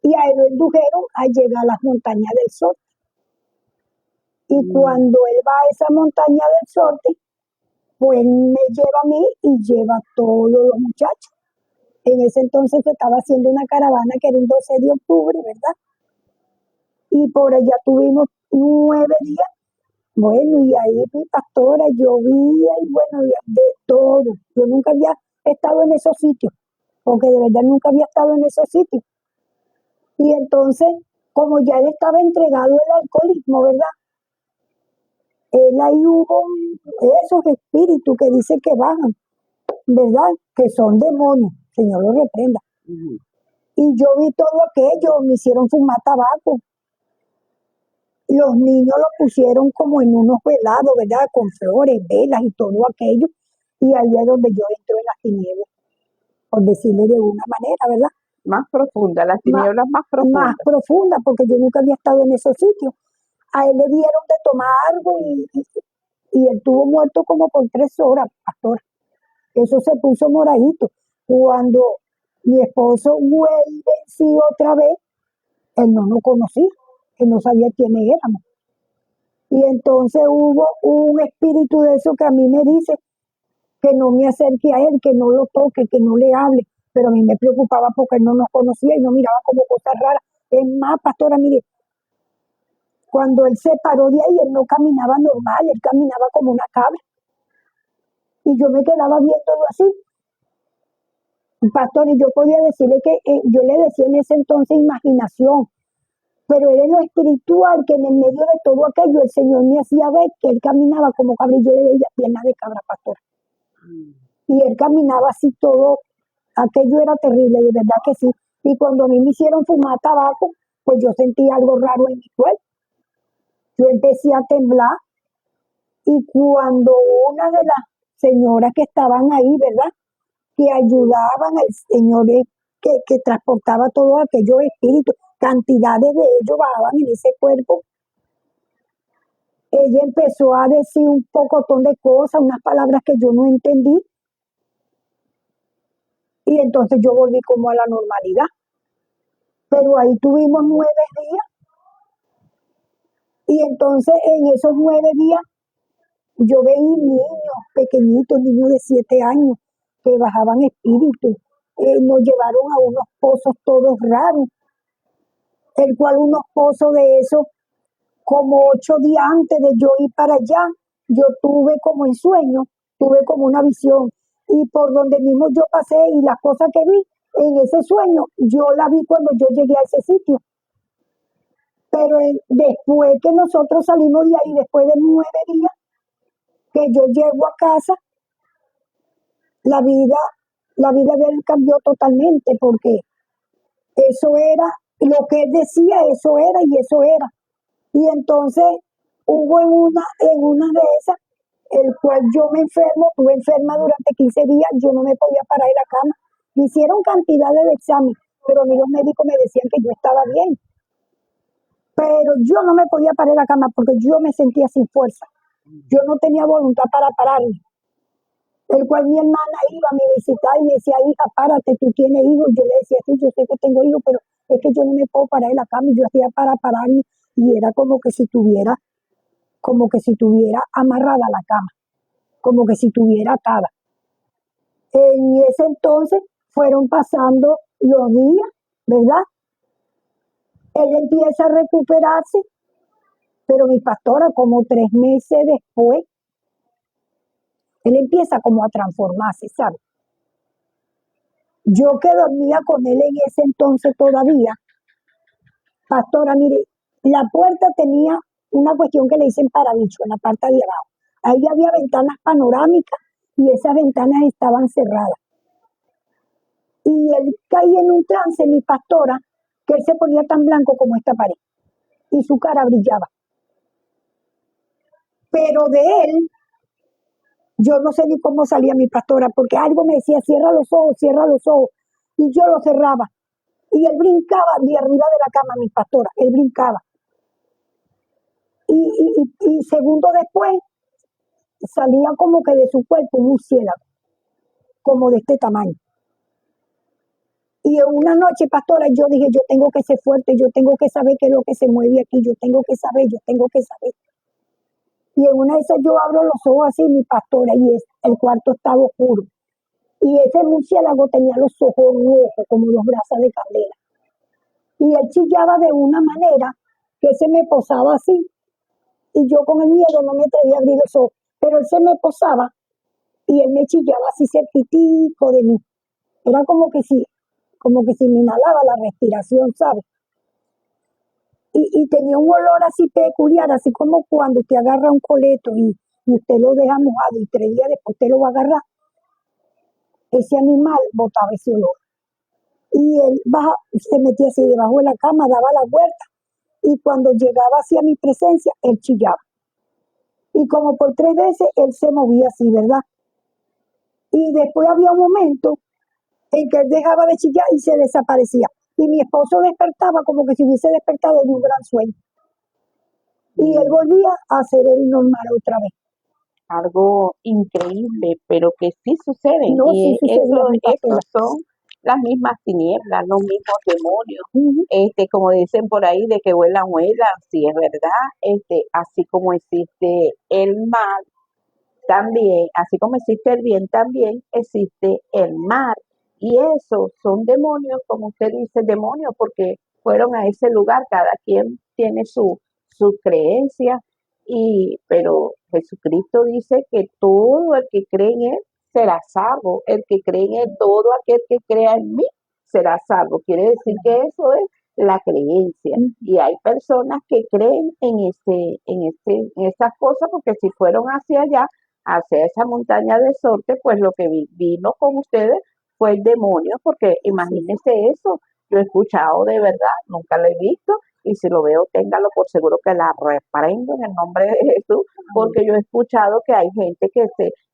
Speaker 2: y a él lo indujeron a llegar a las montañas del sur. Y cuando él va a esa montaña del sorte, pues me lleva a mí y lleva a todos los muchachos. En ese entonces se estaba haciendo una caravana que era un 12 de octubre, ¿verdad? Y por allá tuvimos 9 días. Bueno, y ahí mi pastora llovía y bueno, de todo. Yo nunca había estado en esos sitios, porque de verdad nunca había estado en esos sitios. Y entonces, como ya él estaba entregado al alcoholismo, ¿verdad? Él ahí hubo esos espíritus que dicen que bajan, ¿verdad? Que son demonios, Señor lo reprenda.
Speaker 1: Ujú.
Speaker 2: Y yo vi todo aquello, me hicieron fumar tabaco. Los niños lo pusieron como en unos velados, ¿verdad? Con flores, velas y todo aquello. Y ahí es donde yo entro en las tinieblas, por decirle de una manera, ¿verdad?
Speaker 1: Más profunda, las
Speaker 2: Más,
Speaker 1: tinieblas más
Speaker 2: más
Speaker 1: profundas.
Speaker 2: profunda, porque yo nunca había estado en esos sitios. A él le dieron de tomar algo y él estuvo muerto como por 3 horas, pastor. Eso se puso moradito. Cuando mi esposo vuelve, sí, otra vez, él no nos conocía, él no sabía quiénes éramos. Y entonces hubo un espíritu de eso que a mí me dice, que no me acerque a él, que no lo toque, que no le hable. Pero a mí me preocupaba porque él no nos conocía y no miraba como cosas raras. Es más, pastora, mire, cuando él se paró de ahí, él no caminaba normal, él caminaba como una cabra. Y yo me quedaba viéndolo así. Pastor, y yo podía decirle que yo le decía en ese entonces imaginación, pero era en lo espiritual, que en el medio de todo aquello el Señor me hacía ver que él caminaba como cabra y yo le veía piernas de cabra, pastor. Y él caminaba así todo, aquello era terrible, de verdad que sí. Y cuando a mí me hicieron fumar tabaco, pues yo sentí algo raro en mi cuerpo. Yo empecé a temblar y cuando una de las señoras que estaban ahí, ¿verdad? Que ayudaban al Señor, que transportaba todos aquellos espíritus, cantidades de ellos bajaban en ese cuerpo. Ella empezó a decir un pocotón de cosas, unas palabras que yo no entendí, y entonces yo volví como a la normalidad. Pero ahí tuvimos 9 días, y entonces en esos 9 días yo veía niños pequeñitos, niños de 7 años, que bajaban espíritus. Nos llevaron a unos pozos todos raros, el cual unos pozos de esos, como 8 días antes de yo ir para allá, yo tuve como en sueño, tuve como una visión. Y por donde mismo yo pasé y las cosas que vi en ese sueño, yo la vi cuando yo llegué a ese sitio. Pero después que nosotros salimos de ahí, después de 9 días, que yo llego a casa, la vida de él cambió totalmente, porque eso era, lo que él decía, eso era y eso era. Y entonces hubo en una de esas, el cual yo me enfermo, estuve enferma durante 15 días, yo no me podía parar de la cama. Me hicieron cantidades de exámenes, pero a mí los médicos me decían que yo estaba bien. Pero yo no me podía parar de la cama porque yo me sentía sin fuerza. Yo no tenía voluntad para pararme. El cual mi hermana iba a mi visitar y me decía, hija, párate, tú tienes hijos. Yo le decía, sí, yo sé que tengo hijos, pero es que yo no me puedo parar de la cama. Y yo hacía para pararme y era como que si tuviera amarrada a la cama, como que si tuviera atada. En ese entonces fueron pasando los días, ¿verdad? Él empieza a recuperarse, pero mi pastora, como 3 meses después, él empieza como a transformarse, ¿sabes? Yo que dormía con él en ese entonces todavía, pastora, mire, la puerta tenía una cuestión que le dicen parabicho en la parte de abajo. Ahí había ventanas panorámicas y esas ventanas estaban cerradas. Y él caía en un trance, mi pastora, que él se ponía tan blanco como esta pared y su cara brillaba. Pero de él, yo no sé ni cómo salía mi pastora, porque algo me decía, cierra los ojos, y yo los cerraba. Y él brincaba de arriba de la cama, mi pastora, él brincaba. Y segundo después, salía como que de su cuerpo un murciélago, como de este tamaño. Y en una noche, pastora, yo dije, yo tengo que ser fuerte, yo tengo que saber qué es lo que se mueve aquí, yo tengo que saber. Y en una de esas yo abro los ojos así, mi pastora, y el cuarto estaba oscuro. Y ese murciélago tenía los ojos rojos, como los brazos de candela. Y él chillaba de una manera que se me posaba así. Y yo con el miedo no me atrevía a abrir los ojos. Pero él se me posaba y él me chillaba así cerquitico de mí. Era como que si me inhalaba la respiración, ¿sabes? Y tenía un olor así peculiar, así como cuando usted agarra un coleto y usted lo deja mojado y 3 días después usted lo va a agarrar. Ese animal botaba ese olor. Y él se metía así debajo de la cama, daba la vuelta, y cuando llegaba hacia mi presencia, él chillaba. Y como por 3 veces él se movía así, ¿verdad? Y después había un momento en que él dejaba de chillar y se desaparecía. Y mi esposo despertaba como que si hubiese despertado de un gran sueño. Y él volvía a ser el normal otra vez.
Speaker 1: Algo increíble, pero que sí suceden.
Speaker 2: No, sí
Speaker 1: Y
Speaker 2: sucedía, mi pastora.
Speaker 1: esos son las mismas tinieblas, los mismos demonios.
Speaker 2: Ujú.
Speaker 1: Como dicen por ahí, de que vuelan, sí es verdad. Así como existe el mal, también, así como existe el bien, también existe el mal. Y esos son demonios, como usted dice, demonios, porque fueron a ese lugar, cada quien tiene su creencia, pero Jesucristo dice que todo el que cree en Él será salvo. El que cree en Él, todo aquel que crea en mí será salvo. Quiere decir que eso es la creencia. Y hay personas que creen en esas cosas, porque si fueron hacia allá, hacia esa montaña de sorte, pues lo que vino con ustedes fue el demonio, porque imagínense eso, yo he escuchado de verdad, nunca lo he visto, y si lo veo, téngalo por seguro que la reprendo en el nombre de Jesús, porque yo he escuchado que hay gente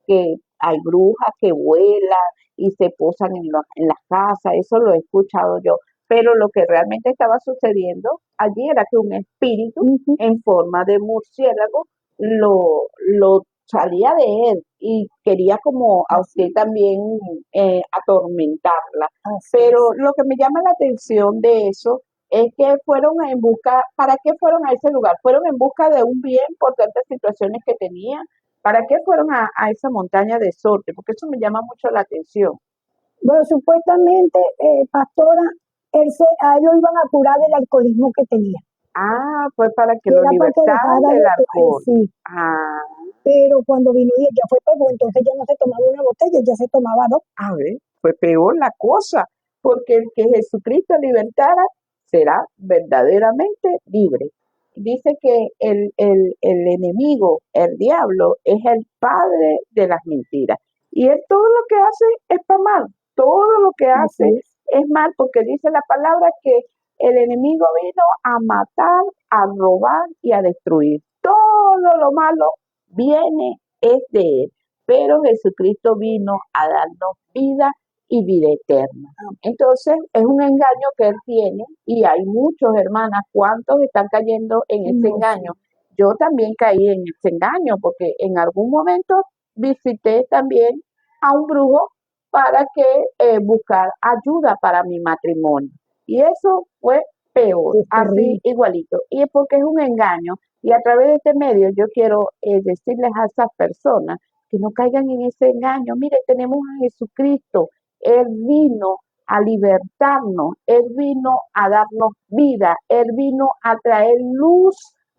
Speaker 1: que hay brujas que vuelan y se posan en las casas, eso lo he escuchado yo, pero lo que realmente estaba sucediendo allí era que un espíritu en forma de murciélago lo salía de él y quería como a usted también atormentarla. Pero lo que me llama la atención de eso es que fueron en busca, ¿para qué fueron a ese lugar? Fueron en busca de un bien por tantas situaciones que tenían. ¿Para qué fueron a esa montaña de sorte? Porque eso me llama mucho la atención.
Speaker 2: Bueno, supuestamente, pastora, a él lo iban a curar del alcoholismo que tenía.
Speaker 1: Ah, fue para que
Speaker 2: Que
Speaker 1: lo
Speaker 2: era para que
Speaker 1: libertaran
Speaker 2: dejara
Speaker 1: del
Speaker 2: de,
Speaker 1: alcohol.
Speaker 2: sí,
Speaker 1: Ah,
Speaker 2: pero cuando vino y ya fue peor, entonces ya no se tomaba una botella, ya se tomaba dos.
Speaker 1: a ver, fue peor la cosa, porque el que Jesucristo libertara será verdaderamente libre. Dice que el enemigo, el diablo, es el padre de las mentiras. Y él todo lo que hace es para mal, todo lo que
Speaker 2: Así
Speaker 1: hace
Speaker 2: es,
Speaker 1: es mal, porque dice la palabra que el enemigo vino a matar, a robar y a destruir. Todo lo malo viene es de él, pero Jesucristo vino a darnos vida y vida eterna. Entonces, es un engaño que él tiene y hay muchos, hermanas, ¿cuántos están cayendo en ese
Speaker 2: no,
Speaker 1: engaño?
Speaker 2: sí,
Speaker 1: Yo también caí en ese engaño porque en algún momento visité también a un brujo para que buscar ayuda para mi matrimonio. Y eso fue peor,
Speaker 2: es
Speaker 1: así
Speaker 2: terrible.
Speaker 1: igualito. Y es porque es un engaño. Y a través de este medio yo quiero decirles a esas personas que no caigan en ese engaño. Mire, tenemos a Jesucristo. Él vino a libertarnos, Él vino a darnos vida, Él vino a traer luz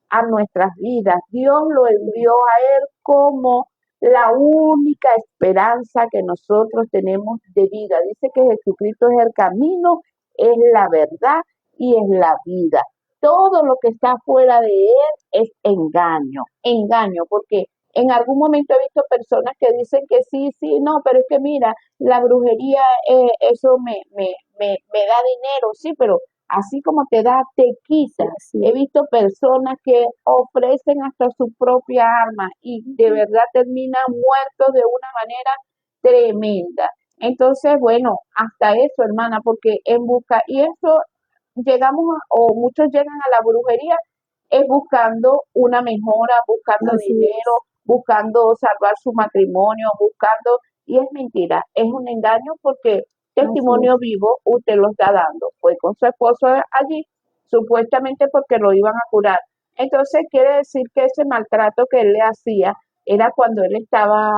Speaker 1: a nuestras vidas. Dios lo envió a Él como la única esperanza que nosotros tenemos de vida. Dice que Jesucristo es el camino, es la verdad y es la vida. Todo lo que está fuera de Él es engaño, engaño, porque en algún momento he visto personas que dicen que sí, sí, no, pero es que mira, la brujería, eso me da dinero, sí, pero así como te da, te
Speaker 2: Sí,
Speaker 1: quita.
Speaker 2: así
Speaker 1: He
Speaker 2: es.
Speaker 1: visto personas que ofrecen hasta su propia arma y de verdad terminan muertos de una manera tremenda. Entonces, bueno, hasta eso, hermana, porque en busca, y eso o muchos llegan a la brujería es buscando una mejora, buscando
Speaker 2: Así
Speaker 1: dinero,
Speaker 2: es,
Speaker 1: buscando salvar su matrimonio, buscando, y es mentira, es un engaño porque
Speaker 2: así
Speaker 1: testimonio
Speaker 2: es,
Speaker 1: vivo usted lo está dando. Fue con su esposo allí, supuestamente porque lo iban a curar. Entonces quiere decir que ese maltrato que él le hacía era cuando él estaba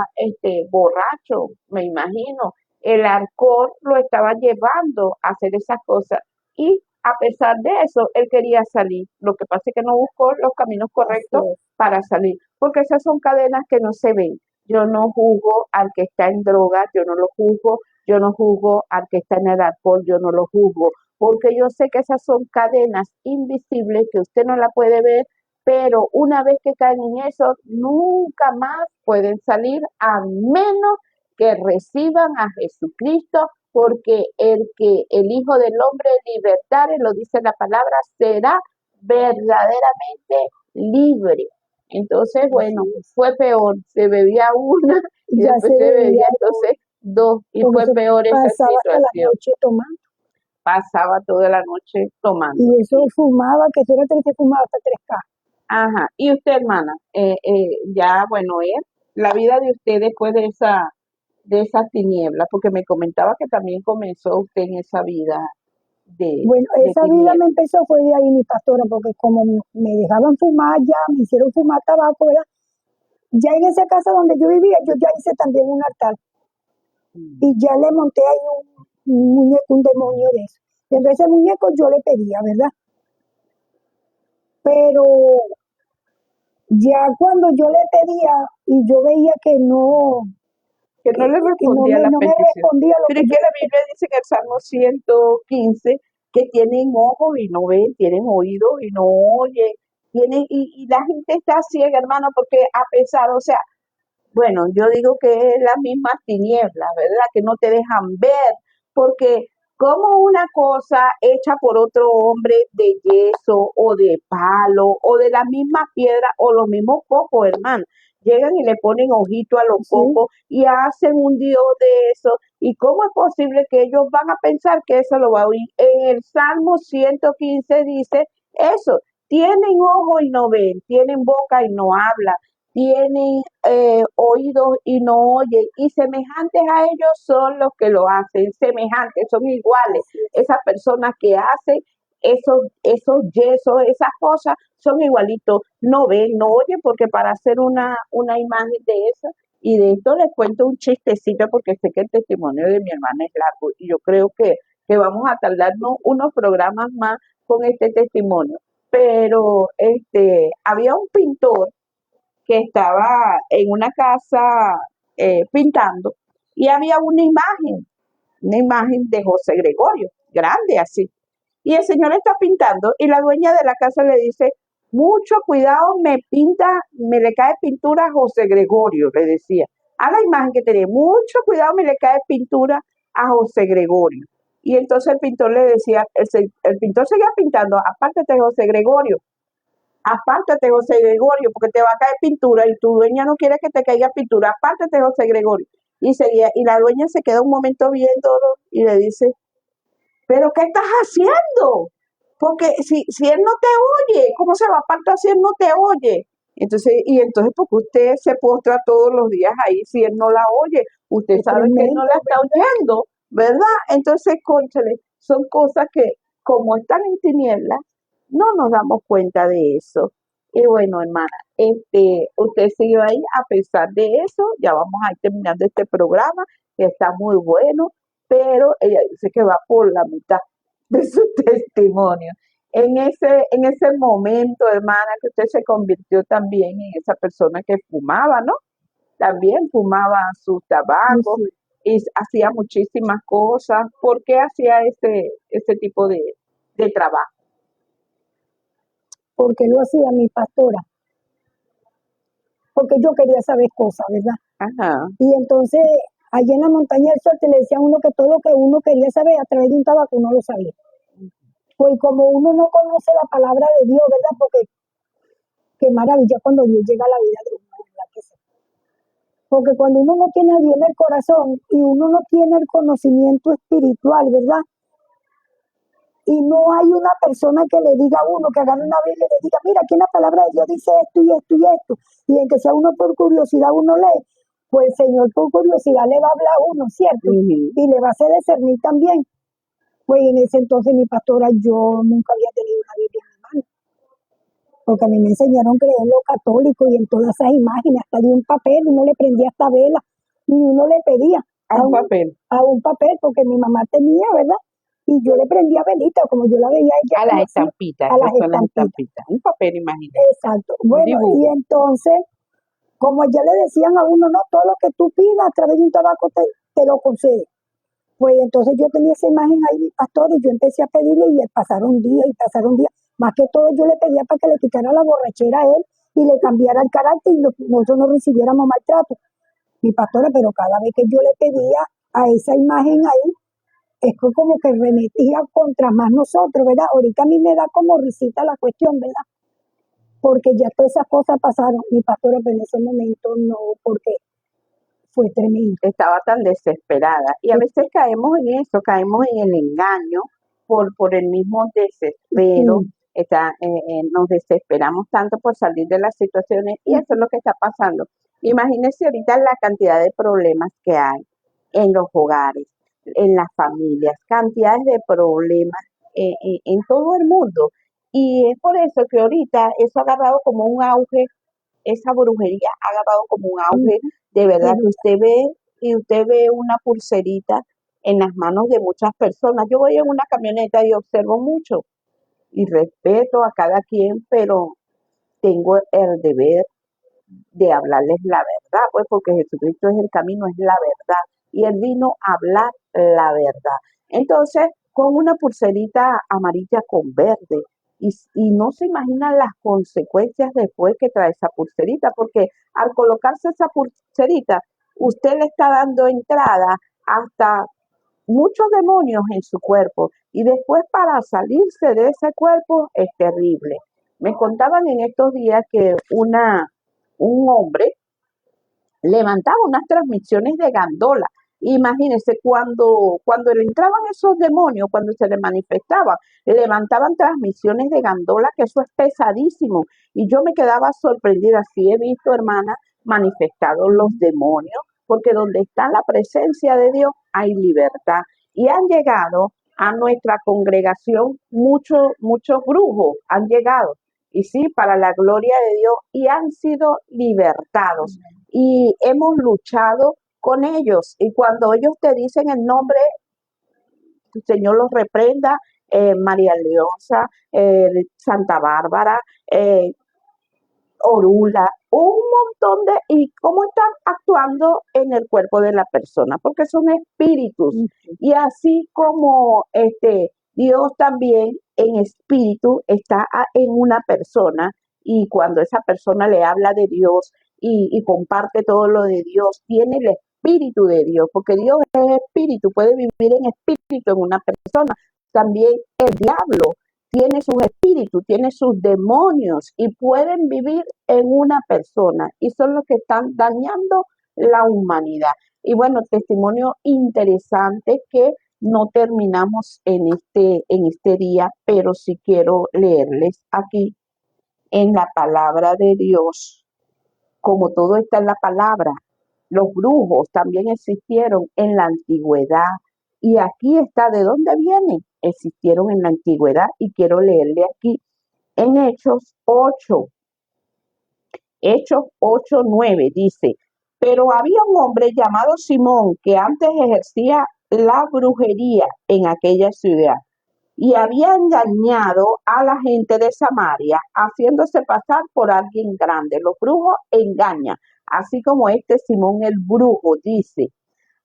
Speaker 1: borracho, me imagino. El alcohol lo estaba llevando a hacer esas cosas. Y a pesar de eso, él quería salir. Lo que pasa es que no buscó los caminos
Speaker 2: así
Speaker 1: correctos
Speaker 2: es.
Speaker 1: para salir, porque esas son cadenas que no se ven. Yo no juzgo al que está en drogas, yo no lo juzgo, yo no juzgo al que está en el alcohol, yo no lo juzgo, porque yo sé que esas son cadenas invisibles que usted no la puede ver, pero una vez que caen en eso, nunca más pueden salir a menos que reciban a Jesucristo, porque el Hijo del Hombre libertare, lo dice la palabra, será verdaderamente libre. Entonces, bueno,
Speaker 2: Así es.
Speaker 1: fue peor, se bebía una y
Speaker 2: Ya se
Speaker 1: después se
Speaker 2: veía
Speaker 1: bebía
Speaker 2: todo,
Speaker 1: entonces dos y
Speaker 2: porque
Speaker 1: fue
Speaker 2: se
Speaker 1: peor esa
Speaker 2: pasaba hasta la
Speaker 1: situación.
Speaker 2: noche tomando.
Speaker 1: Pasaba toda la noche tomando.
Speaker 2: Y eso fumaba, que eso era que se fumaba hasta tres cajas.
Speaker 1: Ajá. Y usted, hermana, ya, bueno, la vida de usted después de esa tiniebla, porque me comentaba que también comenzó usted en esa vida
Speaker 2: Bueno,
Speaker 1: de
Speaker 2: esa vida me
Speaker 1: tiniebla.
Speaker 2: empezó fue de ahí mi pastora, porque como me dejaban fumar ya, me hicieron fumar tabaco, ¿verdad? Ya en esa casa donde yo vivía, yo ya hice también un altar y ya le monté ahí un muñeco, un demonio de eso. Y entonces ese muñeco yo le pedía, ¿verdad? Pero ya cuando yo le pedía y yo veía que no
Speaker 1: le respondía la
Speaker 2: no me
Speaker 1: petición.
Speaker 2: respondía lo
Speaker 1: Pero
Speaker 2: que
Speaker 1: es
Speaker 2: yo
Speaker 1: que la
Speaker 2: le pedía.
Speaker 1: Biblia dice en el Salmo 115 que tienen ojos y no ven, tienen oídos y no oyen, y la gente está ciega, hermano, porque a pesar, o sea, bueno, yo digo que es las mismas tinieblas, ¿verdad? Que no te dejan ver, porque como una cosa hecha por otro hombre de yeso o de palo o de la misma piedra o los mismos cocos, hermano, llegan y le ponen ojito a los
Speaker 2: Sí,
Speaker 1: cocos y hacen un dios de eso. ¿Y cómo es posible que ellos van a pensar que eso lo va a oír? En el Salmo 115 dice eso, tienen ojo y no ven, tienen boca y no hablan, tienen oídos y no oyen, y semejantes a ellos son los que lo hacen, semejantes, son iguales.
Speaker 2: así es.
Speaker 1: Esas personas que hacen esos yesos, esas cosas, son igualitos, no ven, no oyen, porque para hacer una imagen de eso, y de esto les cuento un chistecito, porque sé que el testimonio de mi hermana es largo, y yo creo que vamos a tardarnos unos programas más con este testimonio. Pero había un pintor que estaba en una casa pintando y había una imagen de José Gregorio, grande así. Y el señor está pintando y la dueña de la casa le dice, mucho cuidado, me le cae pintura a José Gregorio, le decía. A la imagen que tenía, mucho cuidado, me le cae pintura a José Gregorio. Y entonces el pintor le decía, el pintor seguía pintando, apártate José Gregorio, apártate, José Gregorio, porque te va a caer pintura y tu dueña no quiere que te caiga pintura. Apártate, José Gregorio. Y seguía, y la dueña se queda un momento viéndolo y le dice, ¿pero qué estás haciendo? Porque si él no te oye, ¿cómo se va a apartar si él no te oye? Entonces, porque usted se postra todos los días ahí si él no la oye, usted
Speaker 2: Es
Speaker 1: sabe que él no
Speaker 2: tremendo,
Speaker 1: la está
Speaker 2: ¿verdad?
Speaker 1: oyendo, ¿verdad? Entonces, cónchale, son cosas que, como están en tinieblas, no nos damos cuenta de eso. Y bueno, hermana, usted siguió ahí a pesar de eso, ya vamos a ir terminando este programa, que está muy bueno, pero ella dice que va por la mitad de su testimonio. En ese momento, hermana, que usted se convirtió también en esa persona que fumaba, ¿no? También fumaba sus
Speaker 2: Y
Speaker 1: tabacos
Speaker 2: sí,
Speaker 1: y hacía muchísimas cosas. ¿Por qué hacía ese tipo de trabajo?
Speaker 2: porque lo hacía mi pastora, porque yo quería saber cosas, ¿verdad?
Speaker 1: Ajá.
Speaker 2: Y entonces, allá en la montaña del Sorte le decía a uno que todo lo que uno quería saber a través de un tabaco no lo sabía. Pues como uno no conoce la palabra de Dios, ¿verdad? Porque qué maravilla cuando Dios llega a la vida de uno, ¿verdad? Que sí. Porque cuando uno no tiene a Dios en el corazón y uno no tiene el conocimiento espiritual, ¿verdad? Y no hay una persona que le diga a uno, que agarre una Biblia y le diga, mira, aquí en la palabra de Dios dice esto y esto y esto. Y en que sea uno por curiosidad uno lee, pues el Señor por curiosidad le va a hablar a uno, ¿cierto?
Speaker 1: Ujú.
Speaker 2: Y le va a hacer discernir también. Pues en ese entonces mi pastora, yo nunca había tenido una Biblia en mi mano, porque a mí me enseñaron a creer en lo católico y en todas esas imágenes, hasta de un papel, uno le prendía esta vela y uno le pedía
Speaker 1: A un papel,
Speaker 2: a un papel, porque mi mamá tenía, ¿verdad? Y yo le prendía velita, como yo la veía a ella
Speaker 1: a
Speaker 2: que lo
Speaker 1: las
Speaker 2: hacía,
Speaker 1: estampitas,
Speaker 2: a las
Speaker 1: esas son las
Speaker 2: estampitas.
Speaker 1: estampitas. Un papel, imagínate,
Speaker 2: Exacto.
Speaker 1: un
Speaker 2: Bueno, y
Speaker 1: dibujo.
Speaker 2: entonces, como ya le decían a uno, no, todo lo que tú pidas a través de un tabaco te lo concede. Pues entonces yo tenía esa imagen ahí, mi pastor, y yo empecé a pedirle y pasaron días y pasaron días. Más que todo yo le pedía para que le quitara la borrachera a él y le cambiara el carácter y nosotros no recibiéramos maltrato. Mi pastora, pero cada vez que yo le pedía a esa imagen ahí, es que como que remetía contra más nosotros, ¿verdad? Ahorita a mí me da como risita la cuestión, ¿verdad? Porque ya todas esas cosas pasaron. Mi pastora, pero en ese momento no, porque fue tremendo.
Speaker 1: Estaba tan desesperada. Y a veces caemos en eso, caemos en el engaño por el mismo desespero.
Speaker 2: Sí,
Speaker 1: Nos desesperamos tanto por salir de las situaciones y eso es lo que está pasando. Imagínense ahorita la cantidad de problemas que hay en los hogares, en las familias, cantidades de problemas en todo el mundo. Y es por eso que ahorita eso ha agarrado como un auge esa brujería ha agarrado como un auge, de verdad que usted ve una pulserita en las manos de muchas personas. Yo voy en una camioneta y observo mucho y respeto a cada quien, pero tengo el deber de hablarles la verdad, pues porque Jesucristo es el camino, es la verdad. Y Él vino a hablar la verdad. Entonces, con una pulserita amarilla con verde, y no se imaginan las consecuencias después que trae esa pulserita, porque al colocarse esa pulserita, usted le está dando entrada hasta muchos demonios en su cuerpo y después para salirse de ese cuerpo es terrible. Me contaban en estos días que un hombre levantaba unas transmisiones de gandola. Imagínense, cuando le entraban esos demonios, cuando se le manifestaban, levantaban transmisiones de gandola, que eso es pesadísimo. Y yo me quedaba sorprendida, sí he visto, hermana, manifestados los demonios, porque donde está la presencia de Dios hay libertad. Y han llegado a nuestra congregación muchos brujos, han llegado. Y sí, para la gloria de Dios, y han sido libertados y hemos luchado con ellos. Y cuando ellos te dicen el nombre, el Señor los reprenda, María Leosa, Santa Bárbara, Orula, un montón de, y cómo están actuando en el cuerpo de la persona, porque son espíritus. Y así como Dios también en espíritu está en una persona, y cuando esa persona le habla de Dios y comparte todo lo de Dios, tiene el espíritu de Dios, porque Dios es espíritu, puede vivir en espíritu en una persona. También el diablo tiene sus espíritus, tiene sus demonios y pueden vivir en una persona y son los que están dañando la humanidad. Y bueno, testimonio interesante que no terminamos en este día, pero sí quiero leerles aquí en la palabra de Dios, como todo está en la palabra. Los brujos también existieron en la antigüedad y aquí está de dónde vienen. Existieron en la antigüedad y quiero leerle aquí en Hechos 8:9 dice, pero había un hombre llamado Simón que antes ejercía la brujería en aquella ciudad y había engañado a la gente de Samaria haciéndose pasar por alguien grande. Los brujos engañan, así como este Simón el brujo dice.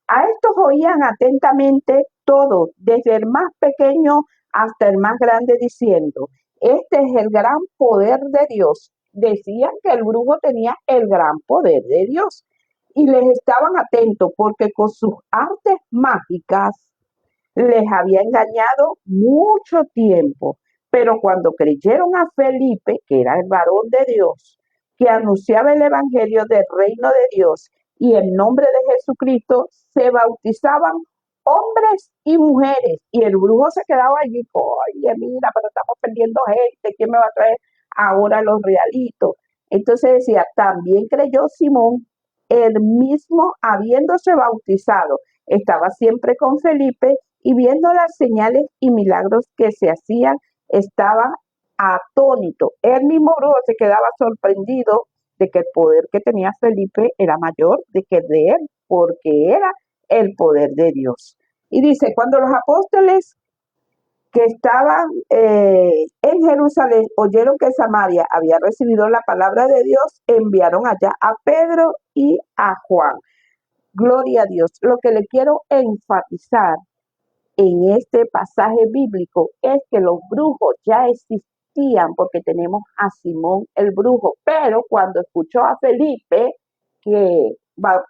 Speaker 1: A estos oían atentamente todos, desde el más pequeño hasta el más grande, diciendo, este es el gran poder de Dios. Decían que el brujo tenía el gran poder de Dios y les estaban atentos porque con sus artes mágicas les había engañado mucho tiempo. Pero cuando creyeron a Felipe, que era el varón de Dios, que anunciaba el evangelio del reino de Dios y en nombre de Jesucristo, se bautizaban hombres y mujeres. Y el brujo se quedaba allí, oye, mira, pero estamos perdiendo gente, ¿quién me va a traer ahora los realitos? Entonces decía, también creyó Simón, el mismo habiéndose bautizado, estaba siempre con Felipe y viendo las señales y milagros que se hacían, estaba atónito. El mismo brujo se quedaba sorprendido de que el poder que tenía Felipe era mayor de que el de él, porque era el poder de Dios. Y dice, cuando los apóstoles que estaban en Jerusalén oyeron que Samaria había recibido la palabra de Dios, enviaron allá a Pedro y a Juan. Gloria a Dios. Lo que le quiero enfatizar en este pasaje bíblico es que los brujos ya existían porque tenemos a Simón el brujo, pero cuando escuchó a Felipe que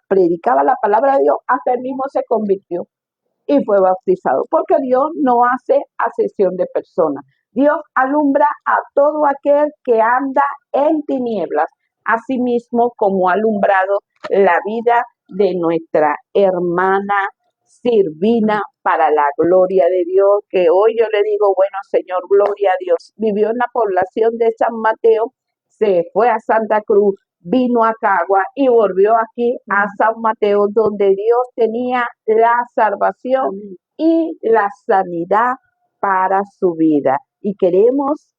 Speaker 1: predicaba la palabra de Dios, hasta él mismo se convirtió y fue bautizado, porque Dios no hace acepción de personas. Dios alumbra a todo aquel que anda en tinieblas, asimismo como ha alumbrado la vida de nuestra hermana Silvina para la gloria de Dios, que hoy yo le digo, bueno, Señor, gloria a Dios. Vivió en la población de San Mateo, se fue a Santa Cruz, vino a Cagua y volvió aquí a San Mateo, donde Dios tenía la salvación y la sanidad para su vida. Y queremos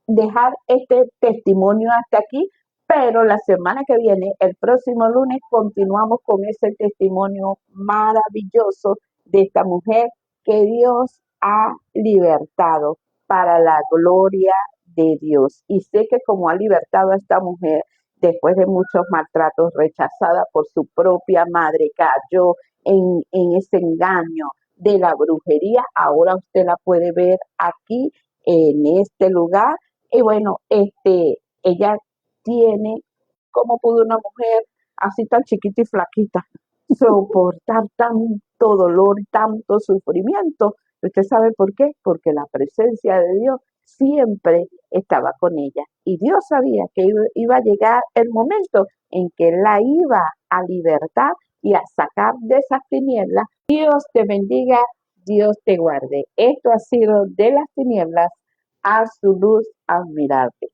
Speaker 1: dejar este testimonio hasta aquí Pero la semana que viene, el próximo lunes, continuamos con ese testimonio maravilloso de esta mujer que Dios ha libertado para la gloria de Dios. Y sé que como ha libertado a esta mujer después de muchos maltratos, rechazada por su propia madre, cayó en ese engaño de la brujería. Ahora usted la puede ver aquí en este lugar. Y bueno, ella tiene, ¿cómo pudo una mujer así tan chiquita y flaquita soportar tanto dolor, tanto sufrimiento? ¿Usted sabe por qué? Porque la presencia de Dios siempre estaba con ella. Y Dios sabía que iba a llegar el momento en que la iba a libertar y a sacar de esas tinieblas. Dios te bendiga, Dios te guarde. Esto ha sido de las tinieblas a su luz admirable.